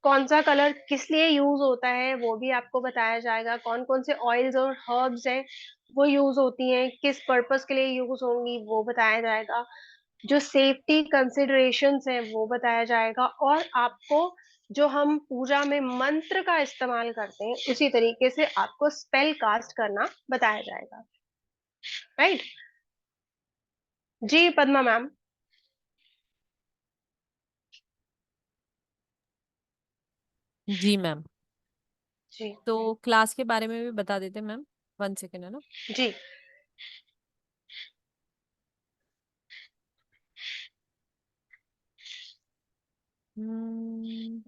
कौन सा कलर किस लिए यूज होता है वो भी आपको बताया जाएगा। कौन कौन से ऑयल्स और हर्ब्स हैं वो यूज होती हैं, किस पर्पस के लिए यूज होंगी वो बताया जाएगा। जो सेफ्टी कंसिडरेशंस हैं वो बताया जाएगा। और आपको जो हम पूजा में मंत्र का इस्तेमाल करते हैं उसी तरीके से आपको स्पेल कास्ट करना बताया जाएगा, राइट। जी पद्मा मैम। जी मैम। जी तो क्लास के बारे में भी बता देते मैम, 1 सेकेंड, है ना। जी। हम्म,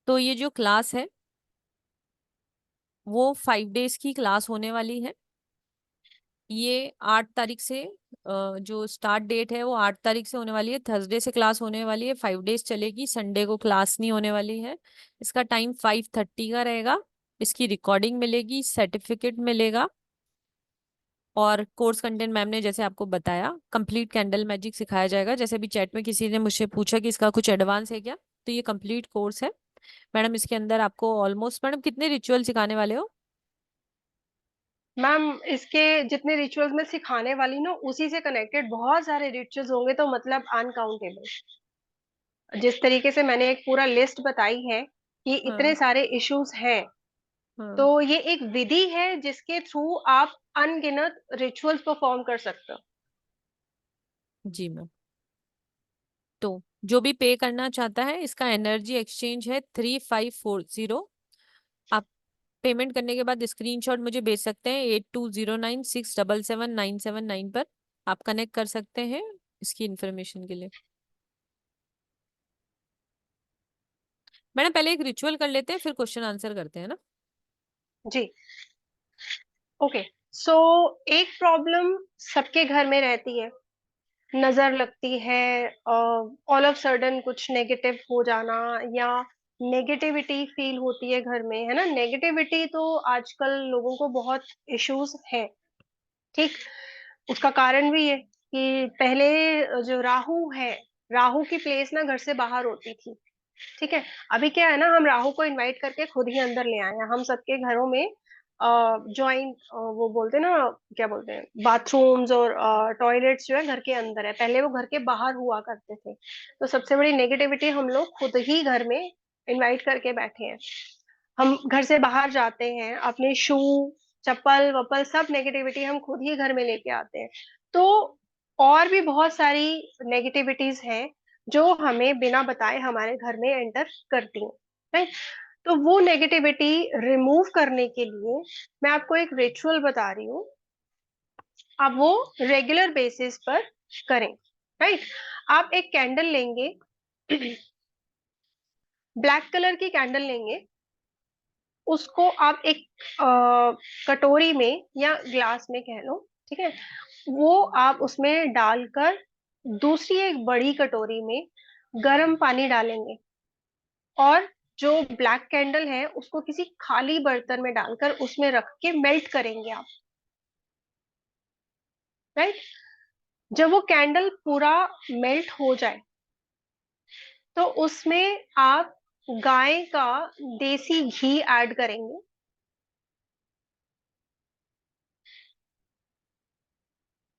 तो ये जो क्लास है वो 5 डेज की क्लास होने वाली है। ये 8 तारीख से जो स्टार्ट डेट है वो 8 तारीख से होने वाली है, थर्सडे से क्लास होने वाली है, 5 डेज चलेगी, संडे को क्लास नहीं होने वाली है। इसका टाइम 5:30 का रहेगा। इसकी रिकॉर्डिंग मिलेगी, सर्टिफिकेट मिलेगा, और कोर्स कंटेंट मैम ने जैसे आपको बताया कंप्लीट कैंडल मैजिक सिखाया जाएगा। जैसे अभी चैट में किसी ने मुझसे पूछा कि इसका कुछ एडवांस है क्या, तो ये कंप्लीट कोर्स है मैडम। इसके अंदर आपको ऑलमोस्ट, मैडम कितने रिचुअल सिखाने वाले हो? मैम इसके जितने रिचुअल्स में सिखाने वाली ना, उसी से कनेक्टेड बहुत सारे रिचुअल्स होंगे, तो मतलब अनकाउंटेबल। जिस तरीके से मैंने एक पूरा लिस्ट बताई है कि इतने हाँ सारे इश्यूज हैं, हाँ। तो ये एक विधि है जिसके थ्रू आप अनगिनत रिचुअल्स परफॉर्म कर सकते हो। जी मैम। तो जो भी पे करना चाहता है, इसका एनर्जी एक्सचेंज है 3540। आप पेमेंट करने के बाद स्क्रीनशॉट मुझे भेज सकते हैं 8209677979 पर। आप कनेक्ट कर सकते हैं इसकी इंफॉर्मेशन के लिए। मैडम पहले एक रिचुअल कर लेते हैं, फिर क्वेश्चन आंसर करते हैं ना। जी ओके। सो एक प्रॉब्लम सबके घर में रहती है, नजर लगती है, ऑल ऑफ सडन कुछ नेगेटिव हो जाना, या नेगेटिविटी फील होती है घर में, है ना। नेगेटिविटी तो आजकल लोगों को बहुत इश्यूज है, ठीक। उसका कारण भी है कि पहले जो राहु है, राहु की प्लेस ना घर से बाहर होती थी, ठीक है। अभी क्या है ना, हम राहु को इनवाइट करके खुद ही अंदर ले आए हैं। हम सबके घरों में जॉइंट, वो बोलते हैं ना, क्या बोलते हैं, बाथरूम्स और टॉयलेट्स जो है घर के अंदर है, पहले वो घर के बाहर हुआ करते थे। तो सबसे बड़ी नेगेटिविटी हम लोग खुद ही घर में इनवाइट करके बैठे हैं। हम घर से बाहर जाते हैं, अपने शू चप्पल वप्पल सब नेगेटिविटी हम खुद ही घर में लेके आते हैं। तो और भी बहुत सारी नेगेटिविटीज हैं जो हमें बिना बताए हमारे घर में एंटर करती हैं, राइट। तो वो नेगेटिविटी रिमूव करने के लिए मैं आपको एक रिचुअल बता रही हूँ, आप वो रेगुलर बेसिस पर करें। राइट। आप एक कैंडल लेंगे, ब्लैक कलर की कैंडल लेंगे, उसको आप एक कटोरी में या ग्लास में कह लो, ठीक है, वो आप उसमें डालकर दूसरी एक बड़ी कटोरी में गर्म पानी डालेंगे, और जो ब्लैक कैंडल है उसको किसी खाली बर्तन में डालकर उसमें रख के मेल्ट करेंगे आप। राइट। जब वो कैंडल पूरा मेल्ट हो जाए तो उसमें आप गाय का देसी घी ऐड करेंगे।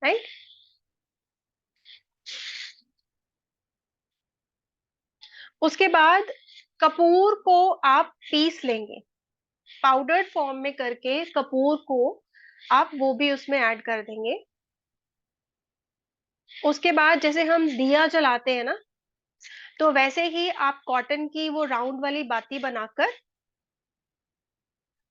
राइट। उसके बाद कपूर को आप पीस लेंगे, पाउडर्ड फॉर्म में करके कपूर को आप वो भी उसमें ऐड कर देंगे। उसके बाद जैसे हम दिया जलाते हैं ना, तो वैसे ही आप कॉटन की वो राउंड वाली बाती बनाकर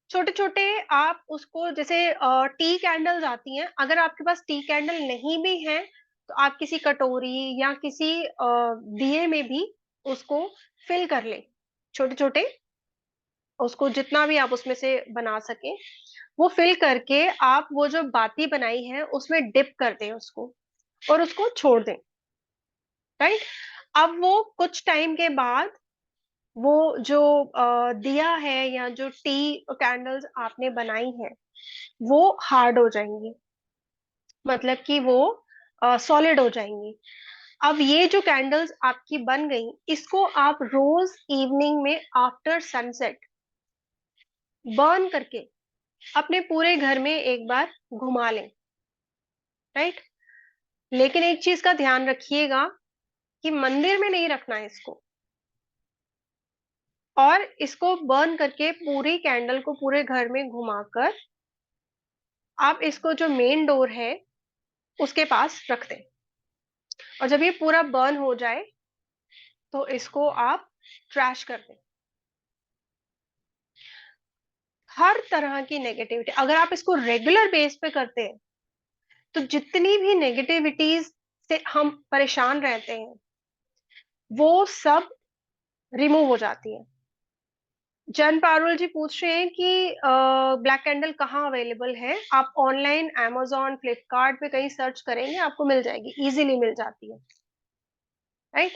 छोटे छोटे आप उसको, जैसे टी कैंडल्स आती हैं, अगर आपके पास टी कैंडल नहीं भी है तो आप किसी कटोरी या किसी दिए में भी उसको फिल कर ले, छोटे छोटे, उसको जितना भी आप उसमें से बना सके वो फिल करके आप वो जो बाती बनाई है उसमें डिप कर दें उसको, और उसको छोड़ दें। राइट। अब वो कुछ टाइम के बाद वो जो दिया है या जो टी कैंडल्स आपने बनाई है वो हार्ड हो जाएंगी, मतलब कि वो सॉलिड हो जाएंगी। अब ये जो कैंडल्स आपकी बन गई, इसको आप रोज इवनिंग में आफ्टर सनसेट बर्न करके अपने पूरे घर में एक बार घुमा लें। राइट। लेकिन एक चीज का ध्यान रखिएगा कि मंदिर में नहीं रखना है इसको, और इसको बर्न करके पूरी कैंडल को पूरे घर में घुमाकर आप इसको जो मेन डोर है उसके पास रख दें, और जब ये पूरा बर्न हो जाए तो इसको आप ट्रैश कर दें। हर तरह की नेगेटिविटी अगर आप इसको रेगुलर बेस पे करते हैं तो जितनी भी नेगेटिविटीज से हम परेशान रहते हैं वो सब रिमूव हो जाती है। जन पारुल जी पूछ रहे हैं कि ब्लैक कैंडल कहाँ अवेलेबल है। आप ऑनलाइन amazon फ्लिपकार्ट पे कहीं सर्च करेंगे आपको मिल जाएगी, इजीली मिल जाती है। Right.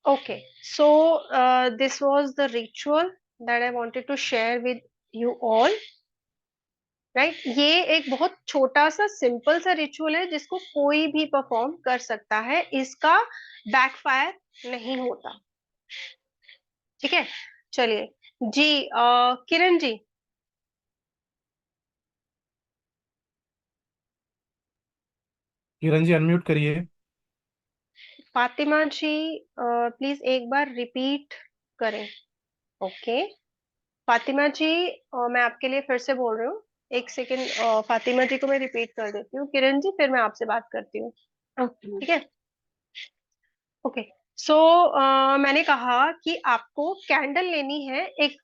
Okay, so this was the ritual that I wanted to share with you all. Right. ये एक बहुत छोटा सा सिंपल सा रिचुअल है जिसको कोई भी परफॉर्म कर सकता है, इसका बैकफायर नहीं होता। ठीक है, चलिए जी। किरण जी। किरण जी अनम्यूट करिए। फातिमा जी प्लीज एक बार रिपीट करें। ओके, फातिमा जी मैं आपके लिए फिर से बोल रही हूँ, एक सेकेंड। फातिमा जी को मैं रिपीट कर देती हूँ, किरण जी फिर मैं आपसे बात करती हूँ। ओके। ठीक है। ओके, सो मैंने कहा कि आपको कैंडल लेनी है, एक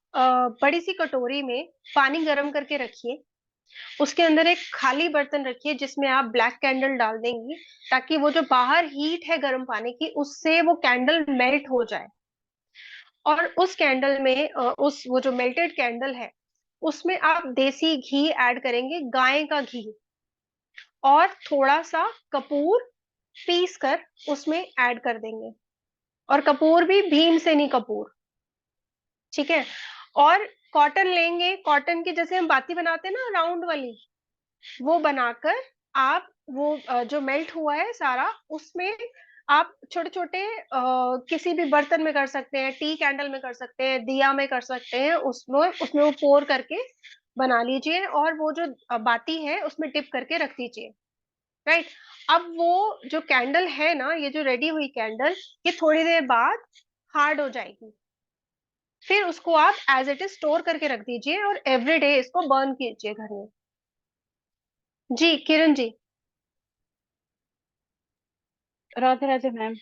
बड़ी सी कटोरी में पानी गर्म करके रखिए, उसके अंदर एक खाली बर्तन रखिए जिसमें आप ब्लैक कैंडल डाल देंगी, ताकि वो जो बाहर हीट है गर्म पानी की उससे वो कैंडल मेल्ट हो जाए। और उस कैंडल में उस वो जो मेल्टेड कैंडल है उसमें आप देसी घी ऐड करेंगे, गाय का घी, और थोड़ा सा कपूर पीस कर उसमें ऐड कर देंगे, और कपूर भी भीमसेनी कपूर। ठीक है। और कॉटन लेंगे, कॉटन की जैसे हम बाती बनाते हैं ना राउंड वाली, वो बनाकर आप वो जो मेल्ट हुआ है सारा उसमें आप छोटे छोटे किसी भी बर्तन में कर सकते हैं, टी कैंडल में कर सकते हैं, दिया में कर सकते हैं, उसमें उसमें वो पोर करके बना लीजिए, और वो जो बाती है उसमें डिप करके रख दीजिए। राइट। अब वो जो कैंडल है ना, ये जो रेडी हुई कैंडल, ये थोड़ी देर बाद हार्ड हो जाएगी, फिर उसको आप एज इट इज स्टोर करके रख दीजिए और एवरी डे इसको बर्न कीजिए घर में। जी किरण जी। राधे राधे मैम।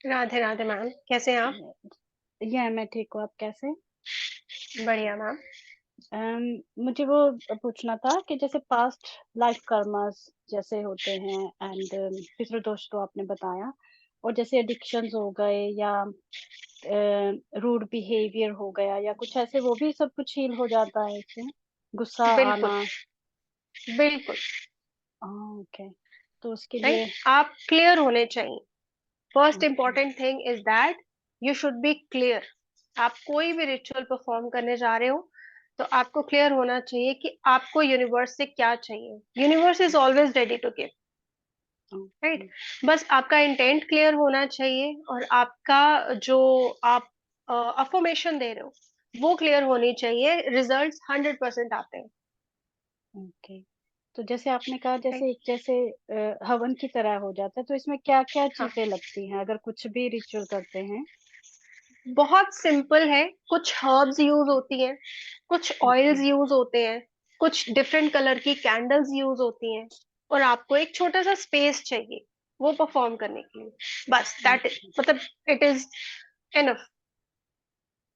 राधे राधे मैम, कैसे हैं आप? मैं ठीक हूँ, आप कैसे? बढ़िया मैम। मुझे वो पूछना था कि जैसे पास्ट लाइफ कर्मास जैसे होते हैं एंड पितृदोष तो आपने बताया, और जैसे एडिक्शंस हो गए या रूड बिहेवियर हो गया या कुछ ऐसे, वो भी सब कुछ हील हो जाता है इससे? गुस्सा बिल्कुल आना? बिल्कुल। ओके, तो उसके लिए राइट, आप क्लियर होने चाहिए। First okay, important thing is that you should be clear. आप कोई भी रिचुअल परफॉर्म करने जा रहे हो तो आपको क्लियर होना चाहिए कि आपको यूनिवर्स से क्या चाहिए। Universe is always ready to give, right. okay, बस आपका इंटेंट क्लियर होना चाहिए और आपका जो आप अफर्मेशन दे रहे हो वो क्लियर होनी चाहिए। रिजल्ट्स 100% आते हैं। ओके। तो जैसे आपने कहा, राइट, जैसे एक जैसे हवन की तरह हो जाता है, तो इसमें क्या क्या हाँ, चीजें लगती हैं अगर कुछ भी रिचुअल करते हैं? बहुत सिंपल है। कुछ हर्ब्स यूज होती हैं, कुछ ओके, ऑयल्स यूज होते हैं, कुछ डिफरेंट कलर की कैंडल्स यूज होती हैं, और आपको एक छोटा सा स्पेस चाहिए वो परफॉर्म करने के लिए। बस दैट ओके, मतलब इट इज एनफ।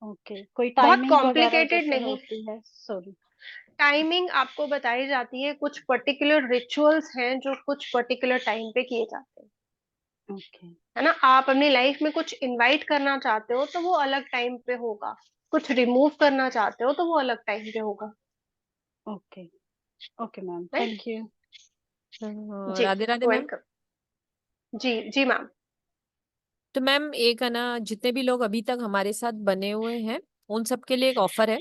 ओके। कोई बहुत टाइमिंग वगैरह कॉम्प्लिकेटेड जैसे नहीं। होती है? सॉरी। टाइमिंग आपको बताई जाती है, कुछ पर्टिकुलर रिचुअल्स हैं जो कुछ पर्टिकुलर टाइम पे किए जाते हैं, ओके, है ना। आप अपनी लाइफ में कुछ इनवाइट करना चाहते हो तो वो अलग टाइम पे होगा, कुछ रिमूव करना चाहते हो तो वो अलग टाइम पे होगा। Okay, okay ma'am, right, thank you. जी, राधे राधे मैम। वेलकम। जी जी मैम। तो मैम एक है ना, जितने भी लोग अभी तक हमारे साथ बने हुए हैं उन सब के लिए एक ऑफर है,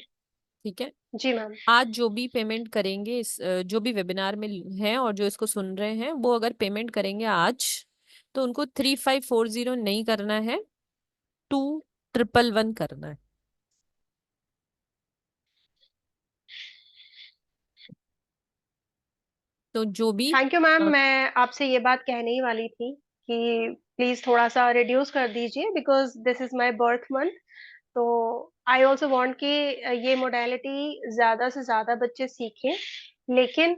ठीक है। जी मैम। आज जो भी पेमेंट करेंगे इस जो भी वेबिनार में हैं और जो इसको सुन रहे हैं, वो अगर पेमेंट करेंगे आज तो उनको 3540 नहीं करना है, 2111 करना है। तो जो भी थैंक यू मैम, अ, मैं आपसे ये बात कहने ही वाली थी कि प्लीज थोड़ा सा रिड्यूस कर दीजिए, because this is my birth month. तो आई ऑल्सो वांट कि ये मोडेलिटी ज्यादा से ज्यादा बच्चे सीखें। लेकिन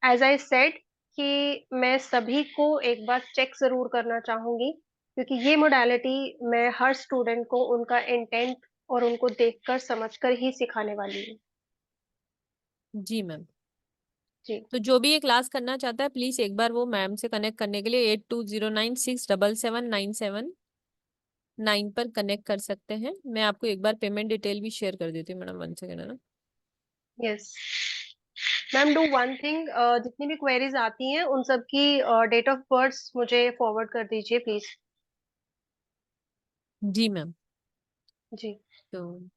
एज आई सेड कि मैं सभी को एक बार चेक जरूर करना चाहूंगी, क्योंकि ये मोडेलिटी मैं हर स्टूडेंट को उनका इंटेंट और उनको देखकर समझकर ही सिखाने वाली हूँ। जी मैम। जी, तो जो भी ये क्लास करना चाहता है प्लीज एक बार वो मैम से कनेक्ट करने के लिए 82096779 पर कनेक्ट कर सकते हैं। मैं आपको एक बार पेमेंट डिटेल भी शेयर कर देती हूँ मैडम, 1 सेकेंड है ना। Yes ma'am, do one thing, जितनी भी क्वेरीज आती हैं उन सब की डेट ऑफ बर्थ मुझे फॉरवर्ड कर दीजिए प्लीज। Ji ma'am. जी, तो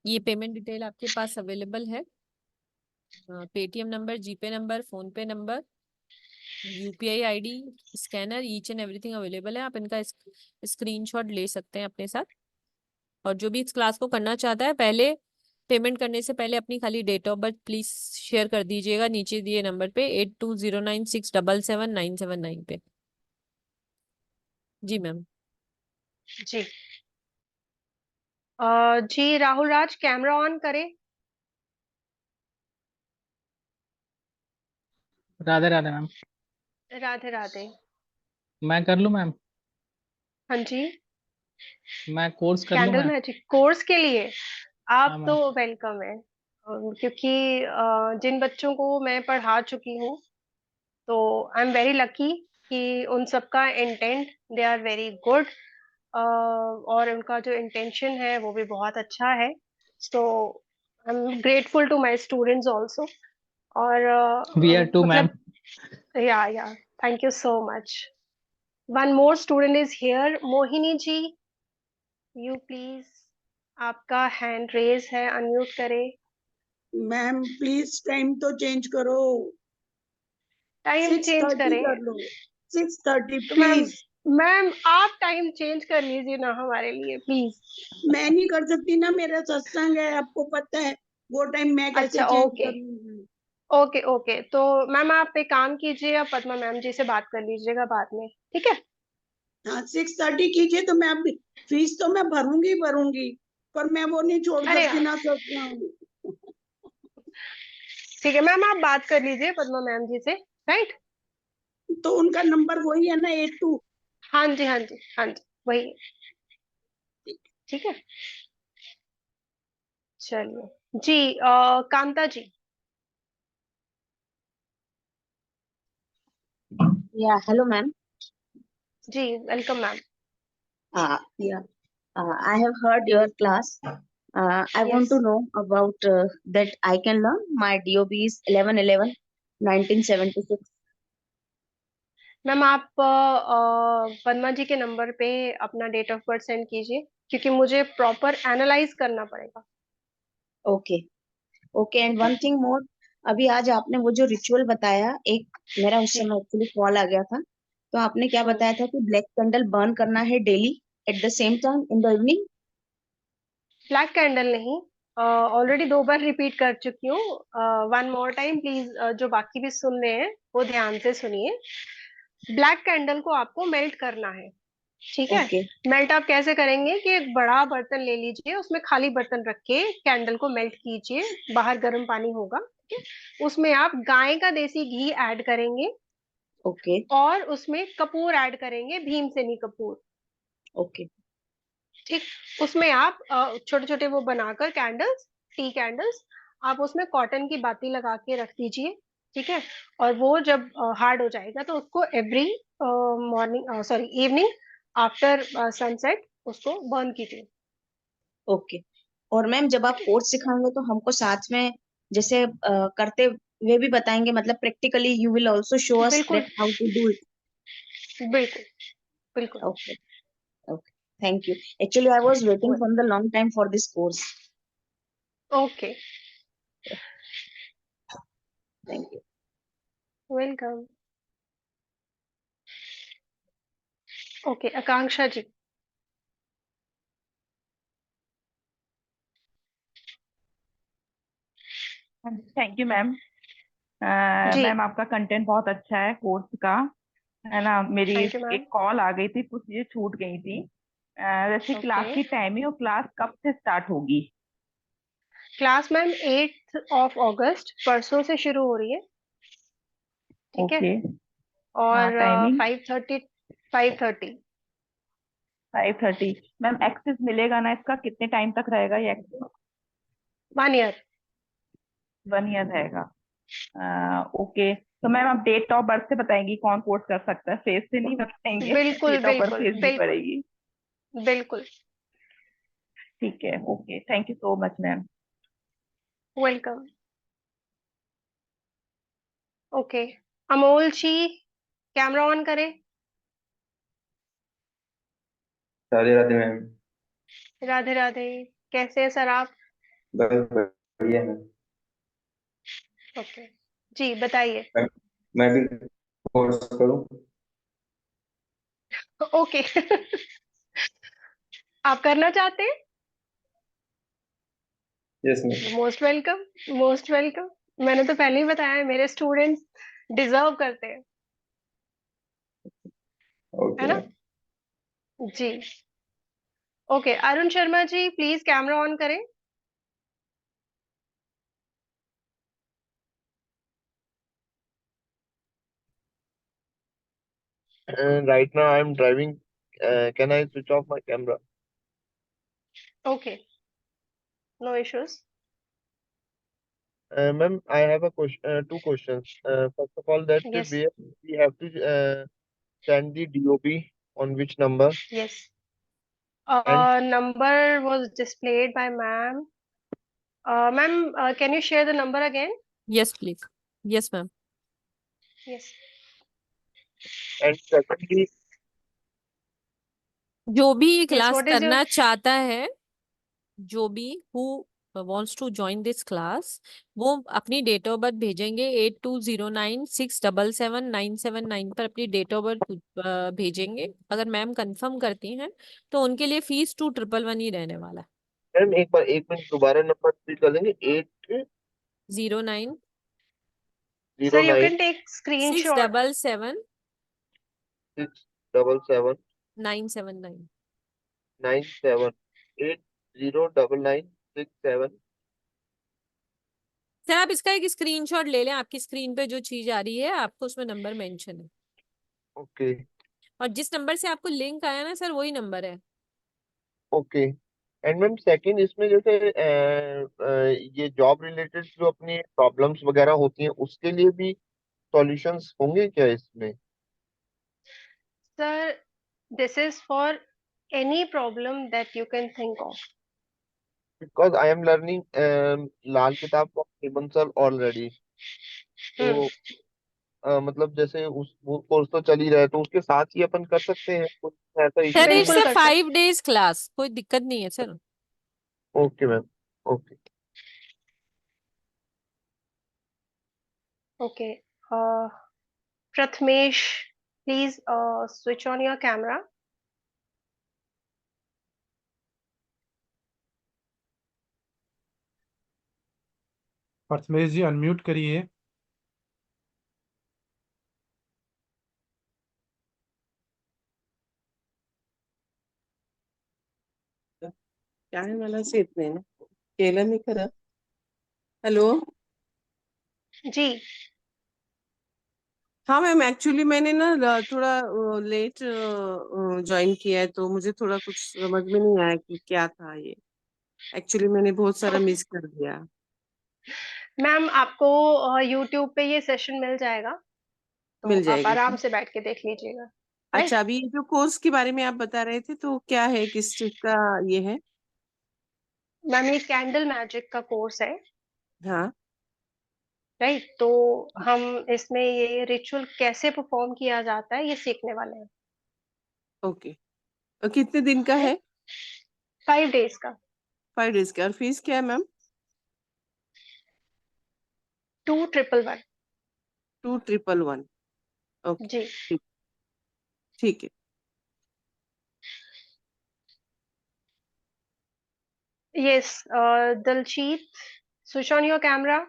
ये पेमेंट डिटेल आपके पास अवेलेबल है, पेटीएम नंबर, जीपे नंबर, फोन पे number, UPI ID, scanner, each and everything available है। आप इनका स्क्रीनशॉट ले सकते हैं अपने साथ। और जो भी इस क्लास को करना चाहता है, पहले पेमेंट करने से पहले अपनी खाली date of birth please share कर दीजिएगा नीचे दिए नंबर पे 8209677979 पे। जी मैम। जी। जी राहुल राज, कैमरा ऑन करें। राधे राधे मैम। राधे राधे। मैं कर लूँ मैम? हाँ जी। मैं कोर्स कर लूँ कैंडल मैम? मैजिक कोर्स के लिए हाँ आप तो मैम। वेलकम है। क्योंकि जिन बच्चों को मैं पढ़ा चुकी हूँ तो आई एम वेरी लकी कि उन सबका intent, they are very good, और उनका जो इंटेंशन है वो भी बहुत अच्छा है। So I am grateful to my students also. और वी आर टू मैम। मतलब या thank you so much. One more student is here, Mohini ji, you please, आपका हैंड रेज है, अनम्यूट करें। मैम प्लीज टाइम तो चेंज करो, टाइम चेंज 6:30 करें? कर लो, 6:30 तो मैम, प्लीज। मैम आप टाइम चेंज कर लीजिए ना हमारे लिए प्लीज। मैं नहीं कर सकती ना, मेरा सत्संग है, आपको पता है, वो टाइम मैं कैसे अच्छा, चेंज ओके करूंगी। Okay okay. तो मैम आप एक काम कीजिए, आप पद्मा मैम जी से बात कर लीजिएगा बाद में, ठीक है। हाँ 6:30 कीजिए, तो मैं अभी फीस तो मैं भरूंगी भरूंगी, पर मैं वो नहीं छोड़ अरे सकती ना सत्संग। ठीक है मैम, आप बात कर लीजिए पद्मा मैम जी से, राइट। तो उनका नंबर वही है ना, 82 हाँ जी, हाँ जी, हाँ जी, वही है। ठीक है, चलिए जी। Kanta ji. Yeah, hello, ma'am. जी, welcome ma'am. Yeah. I have heard your class. I want to yes know about that I can learn. My DOB is 11/11/1976. Ma'am, आप पद्मा जी के नंबर पे अपना डेट ऑफ बर्थ सेंड कीजिए, क्योंकि मुझे प्रॉपर एनालाइज करना पड़ेगा। Okay. Okay. And ठीक है one thing more. अभी आज आपने वो जो रिचुअल बताया, एक मेरा उस जी। समय एक्चुअली कॉल आ गया था, तो आपने क्या हम्म। बताया था कि ब्लैक कैंडल बर्न करना है daily at the same time in the evening. Black candle नहीं, ऑलरेडी 2 बार रिपीट कर चुकी हूँ। वन मोर टाइम प्लीज, जो बाकी भी सुन रहे हैं वो ध्यान से सुनिए। ब्लैक कैंडल को आपको मेल्ट करना है। ठीक है। ओके. मेल्ट आप कैसे करेंगे कि एक बड़ा बर्तन ले लीजिए, उसमें खाली बर्तन रख के कैंडल को मेल्ट कीजिए, बाहर गर्म पानी होगा, ठीक है। उसमें आप गाय का देसी घी ऐड करेंगे ओके. और उसमें कपूर ऐड करेंगे, भीमसेनी कपूर। ओके. ठीक। उसमें आप छोटे छोटे वो बनाकर कैंडल्स, टी कैंडल्स, आप उसमें कॉटन की बाती लगा के रख दीजिए। ठीक है। और वो जब हार्ड हो जाएगा तो उसको every morning, sorry, evening after sunset उसको बर्न कीजिए। ओके. और मैम जब आप कोर्स सिखाएंगे तो हमको साथ में जैसे करते हुए भी बताएंगे, मतलब practically you will also show us बिल्कुल, that how to do it. बिल्कुल, बिल्कुल। Okay. Okay. Thank you. Actually, I was waiting from the long time for this course. Okay, Thank you. Welcome. Okay, Akanksha ji. Thank you ma'am. जी, ma'am आपका content बहुत अच्छा है course का, है ना। मेरी थैंक यू मैम। एक कॉल आ गई थी, कुछ चीजें छूट गई थी। वैसे ओके। क्लास की टाइमिंग और क्लास कब से स्टार्ट होगी? क्लास मैम 8 अगस्त परसों से शुरू हो रही है। ठीक है। ओके। हाँ, और टाइमिंग 5:30, 5:30। 5:30। मैम एक्सेस मिलेगा ना इसका? कितने टाइम तक रहेगा ये एक्सेस? 1 ईयर। 1 ईयर रहेगा। ओके, तो मैम आप डेट ऑफ बर्थ से बताएंगी कौन कोर्स कर सकता है, फेस से नहीं बताएंगे बिल्कुल, डेट ऑफ बर्थ बिल्कुल, भेजनी बिल्कुल, पड़ेगी। बिल्कुल। ठीक है, okay, thank you so much ma'am. Welcome. Okay, Amol ji, camera on करें। राधे राधे मैम। राधे राधे। कैसे हैं सर आप? बस बढ़िया मैम। ओके जी, बताइए। मैं भी कोर्स करूँ? ओके। आप करना चाहते हैं? Yes ma'am. Most welcome, most welcome. मैंने तो पहले ही बताया, मेरे स्टूडेंट्स डिजर्व करते हैं, है ओके ना। मैम। जी। Okay, Arun Sharma ji please camera on करें। Right now I'm driving. Can I switch off my camera? Okay, no issues. Ma'am, I have a question, two questions. First of all, that yes, we have to send the DOB on which number? Yes. And Number was displayed by ma'am. Ma'am, can you share the number again? Yes, please. Yes, ma'am. Yes. secondly, जो भी Yes, class what is your... करना चाहता है, जो भी who wants to join this class, वो अपनी date of birth भेजेंगे 8209677979 पर अपनी डेट ऑफ बर्थ भेजेंगे। अगर मैम कंफर्म करती हैं तो उनके लिए फीस 2111 ही रहने वाला है। मैम एक मिनट दोबारा नंबर रिपीट कर देंगे। 09 Sir, you 809 can take screenshot. 677 677 979। 97 809967। Sir आप इसका एक स्क्रीनशॉट ले लें, आपकी स्क्रीन पे जो चीज आ रही है आपको उसमें नंबर मेंशन है। ओके। और जिस नंबर से आपको लिंक आया ना सर, वही नंबर है। ओके। एंड मैम सेकंड, इसमें जैसे ये जॉब रिलेटेड जो अपनी प्रॉब्लम्स वगैरह होती हैं उसके लिए भी सॉल्यूशंस होंगे क्या इसमें? Sir, this is for any problem that you can think of. Because I am learning Lal Kitab of Hemant sir already, तो मतलब जैसे उस वो कोर्स तो चल ही रहा है, तो उसके साथ ही अपन कर सकते हैं, कुछ ऐसा इशू सर तो इट्स नहीं? बिल्कुल अ कर सकते। 5 days क्लास, कोई दिक्कत नहीं है sir. Okay ma'am, okay. Okay. Prathamesh, please switch on your camera. Prathamesh ji unmute करिए। ಚಾನಲ್ ಇರ್ತೇನೆ ಕೇಳಮಿ ಕರ हेलो। जी। हाँ मैम, एक्चुअली मैंने ना थोड़ा लेट ज्वाइन किया है, तो मुझे थोड़ा कुछ समझ में नहीं आया कि क्या था ये। एक्चुअली मैंने बहुत सारा मिस कर दिया। मैम, आपको YouTube पे ये सेशन मिल जाएगा, तो मिल आप जाएगा आराम क्या? से बैठ के देख लीजिएगा। अच्छा, राइट। अभी ये जो कोर्स के बारे में आप बता रहे थे, तो क्या है, किस चीज का ये है? मैम, ये कैंडल मैजिक का कोर्स है। हाँ। राइट, तो हम इसमें ये रिचुअल कैसे परफॉर्म किया जाता है ये सीखने वाले हैं। ओके। और कितने दिन का है? 5 days का। 5 डेज का। और फीस क्या है मैम? 2111। 2111। ओके। जी। ठीक। ठीक है। Yes, Daljeet, switch on your camera.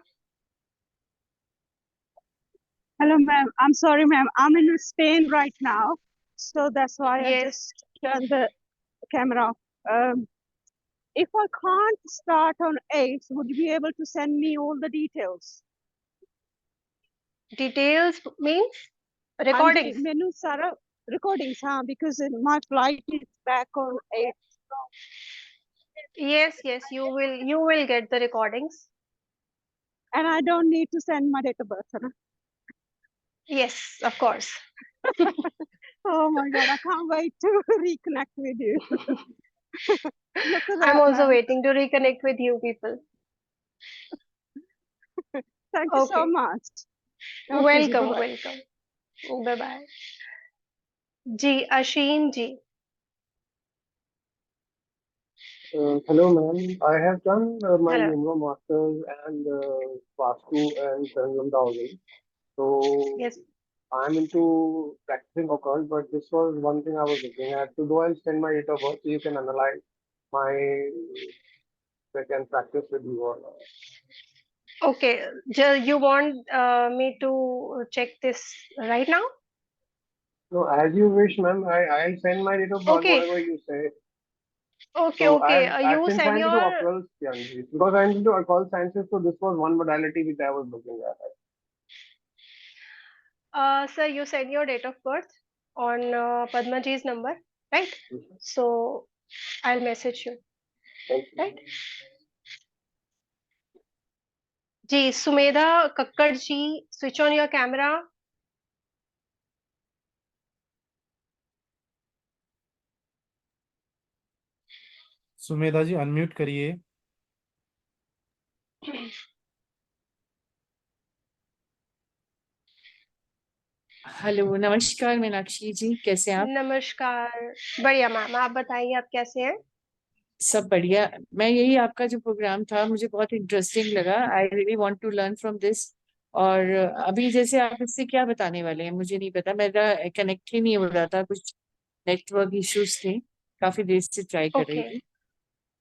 Hello, ma'am. I'm sorry, ma'am. I'm in Spain right now, so that's why I Yes. just turned the camera off. If I can't start on 8th, would you be able to send me all the details? Details means हाँ जी, recordings. मैंने सारा recordings, हाँ, because my flight is back on 8th. Yes, yes, you will get the recordings. And I don't need to send my date of birth, है ना? Yes, of course. Oh my God, I can't wait to reconnect with you. Look at I'm that, also man. waiting to reconnect with you people. Thank you so Okay. much. Okay जी, Welcome, bye-bye. welcome. Bye bye. जी, Asheen जी. Hello, ma'am. I have done my Hello. Nimro Masters and Vastu and Sangram Dowling. So Yes. I'm into practicing occult, but this was one thing I was looking at. So do I send my date of birth so you can analyze my I can practice with you or not? Okay. You want me to check this right now? No, as you wish, ma'am. I'll send my date of birth, Okay. whatever you say. Okay, So okay. You since send I'm into your occult sciences, because I'm into occult sciences, so this was one modality which I was looking at. sir, you send your date of birth on Padma ji's number, right? So I'll message you, right? जी, Sumedha Kakkar ji, switch on your camera. Sumedha ji unmute करिए। Hello, नमस्कार मीनाक्षी जी, कैसे हैं आप? नमस्कार, बढ़िया ma'am, आप बताइए आप कैसे हैं? सब बढ़िया। मैं यही आपका जो प्रोग्राम था मुझे बहुत इंटरेस्टिंग लगा। I really want to learn from this. और अभी जैसे आप इससे क्या बताने वाले हैं मुझे नहीं पता, मेरा कनेक्ट ही नहीं हो रहा था, कुछ नेटवर्क इश्यूज थे, काफी देर से ट्राई कर रही ओके थी।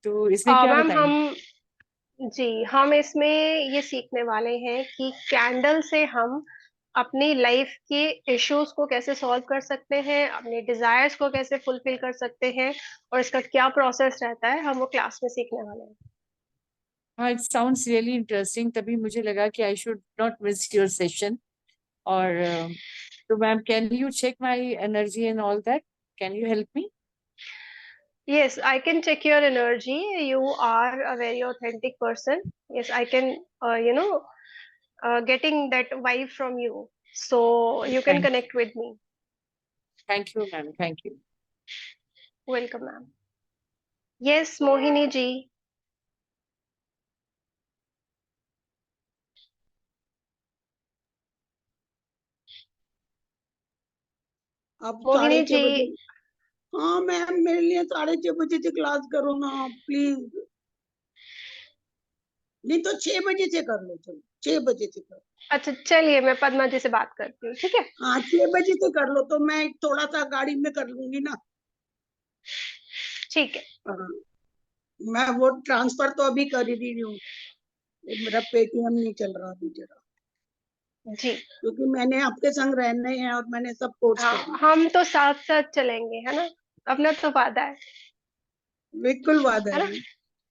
तो इसमें क्या मैम, बताएंगे? हम इसमें ये सीखने वाले हैं कि कैंडल से हम अपनी लाइफ के इश्यूज को कैसे सॉल्व कर सकते हैं, अपने डिजायर्स को कैसे फुलफिल कर सकते हैं, और इसका क्या प्रोसेस रहता है, हम वो क्लास में सीखने वाले हैं। हाँ, इट साउंड्स रियली इंटरेस्टिंग, तभी मुझे लगा कि I should not miss your session. और So ma'am, can you check my energy and all that? Can you help me? Yes, I can check your energy. You are a very authentic person. Yes, I can, getting that vibe from you. So you can Thank connect with me. you, ma'am. Thank you. Welcome, ma'am. Yes, Mohini ji. अब मोहिनी 6:30 बजे। जी। हाँ ma'am, मेरे लिए 6:30 बजे से class करो ना please. नहीं तो 6 बजे से कर लो, चलो 6 बजे से करो। अच्छा चलिए, मैं पद्मा जी से बात करती हूँ, ठीक है? हाँ 6 बजे से कर लो, तो मैं थोड़ा सा गाड़ी में कर लूंगी ना। ठीक है। हाँ, मैं वो ट्रांसफर तो अभी कर ही रही हूँ, मेरा पेटीएम नहीं चल रहा अभी जरा, जी। क्योंकि मैंने आपके संग रहना है और मैंने सब कोर्स हाँ, करना। हम तो साथ साथ चलेंगे, है ना? अपना तो वादा है। बिल्कुल वादा है है ना?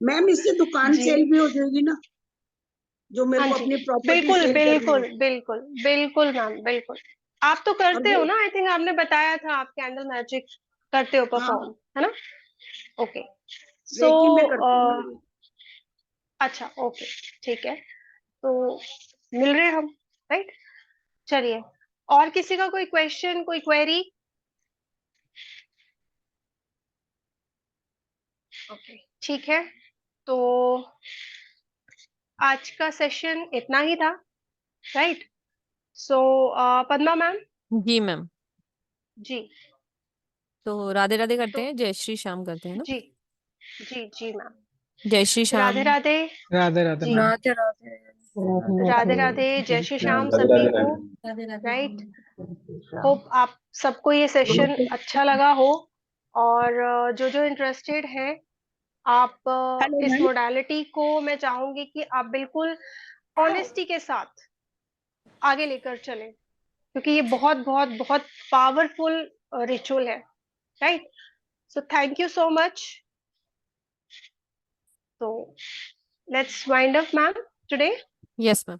मैम। इससे दुकान जी। सेल भी हो जाएगी ना, जो मेरे हाँ को जी, अपनी प्रॉपर्टी बिल्कुल सेल करनी बिल्कुल है। बिल्कुल बिल्कुल मैम, बिल्कुल। आप तो और करते हो वो, ना? आई थिंक आपने बताया था आप कैंडल मैजिक करते हो, हाँ परफॉर्म, है ना? ओके। सो रेकी में करती हूँ ना। अच्छा, ओके, ठीक है। तो मिल रहे हम, राइट? चलिए, और किसी का कोई क्वेश्चन, कोई क्वेरी? ओके, ठीक है। तो आज का सेशन इतना ही था, राइट? सो पद्मा मैम। जी मैम। जी। तो राधे राधे करते तो हैं, जय श्री श्याम करते हैं ना? जी जी जी मैम। जय श्री श्याम। राधे राधे। राधे राधे जी। मैम। राधे राधे, जय श्री श्याम राधे सभी राधे को, मैम। राइट? होप आप सबको ये सेशन अच्छा लगा हो, और जो जो इंटरेस्टेड है, आप हेलो इस मैम। मोडालिटी को मैं चाहूंगी कि आप बिल्कुल ऑनेस्टी के साथ आगे लेकर चलें, क्योंकि ये बहुत बहुत बहुत पावरफुल रिचुअल है, right? So thank you so much. तो let's wind up ma'am today. Yes ma'am.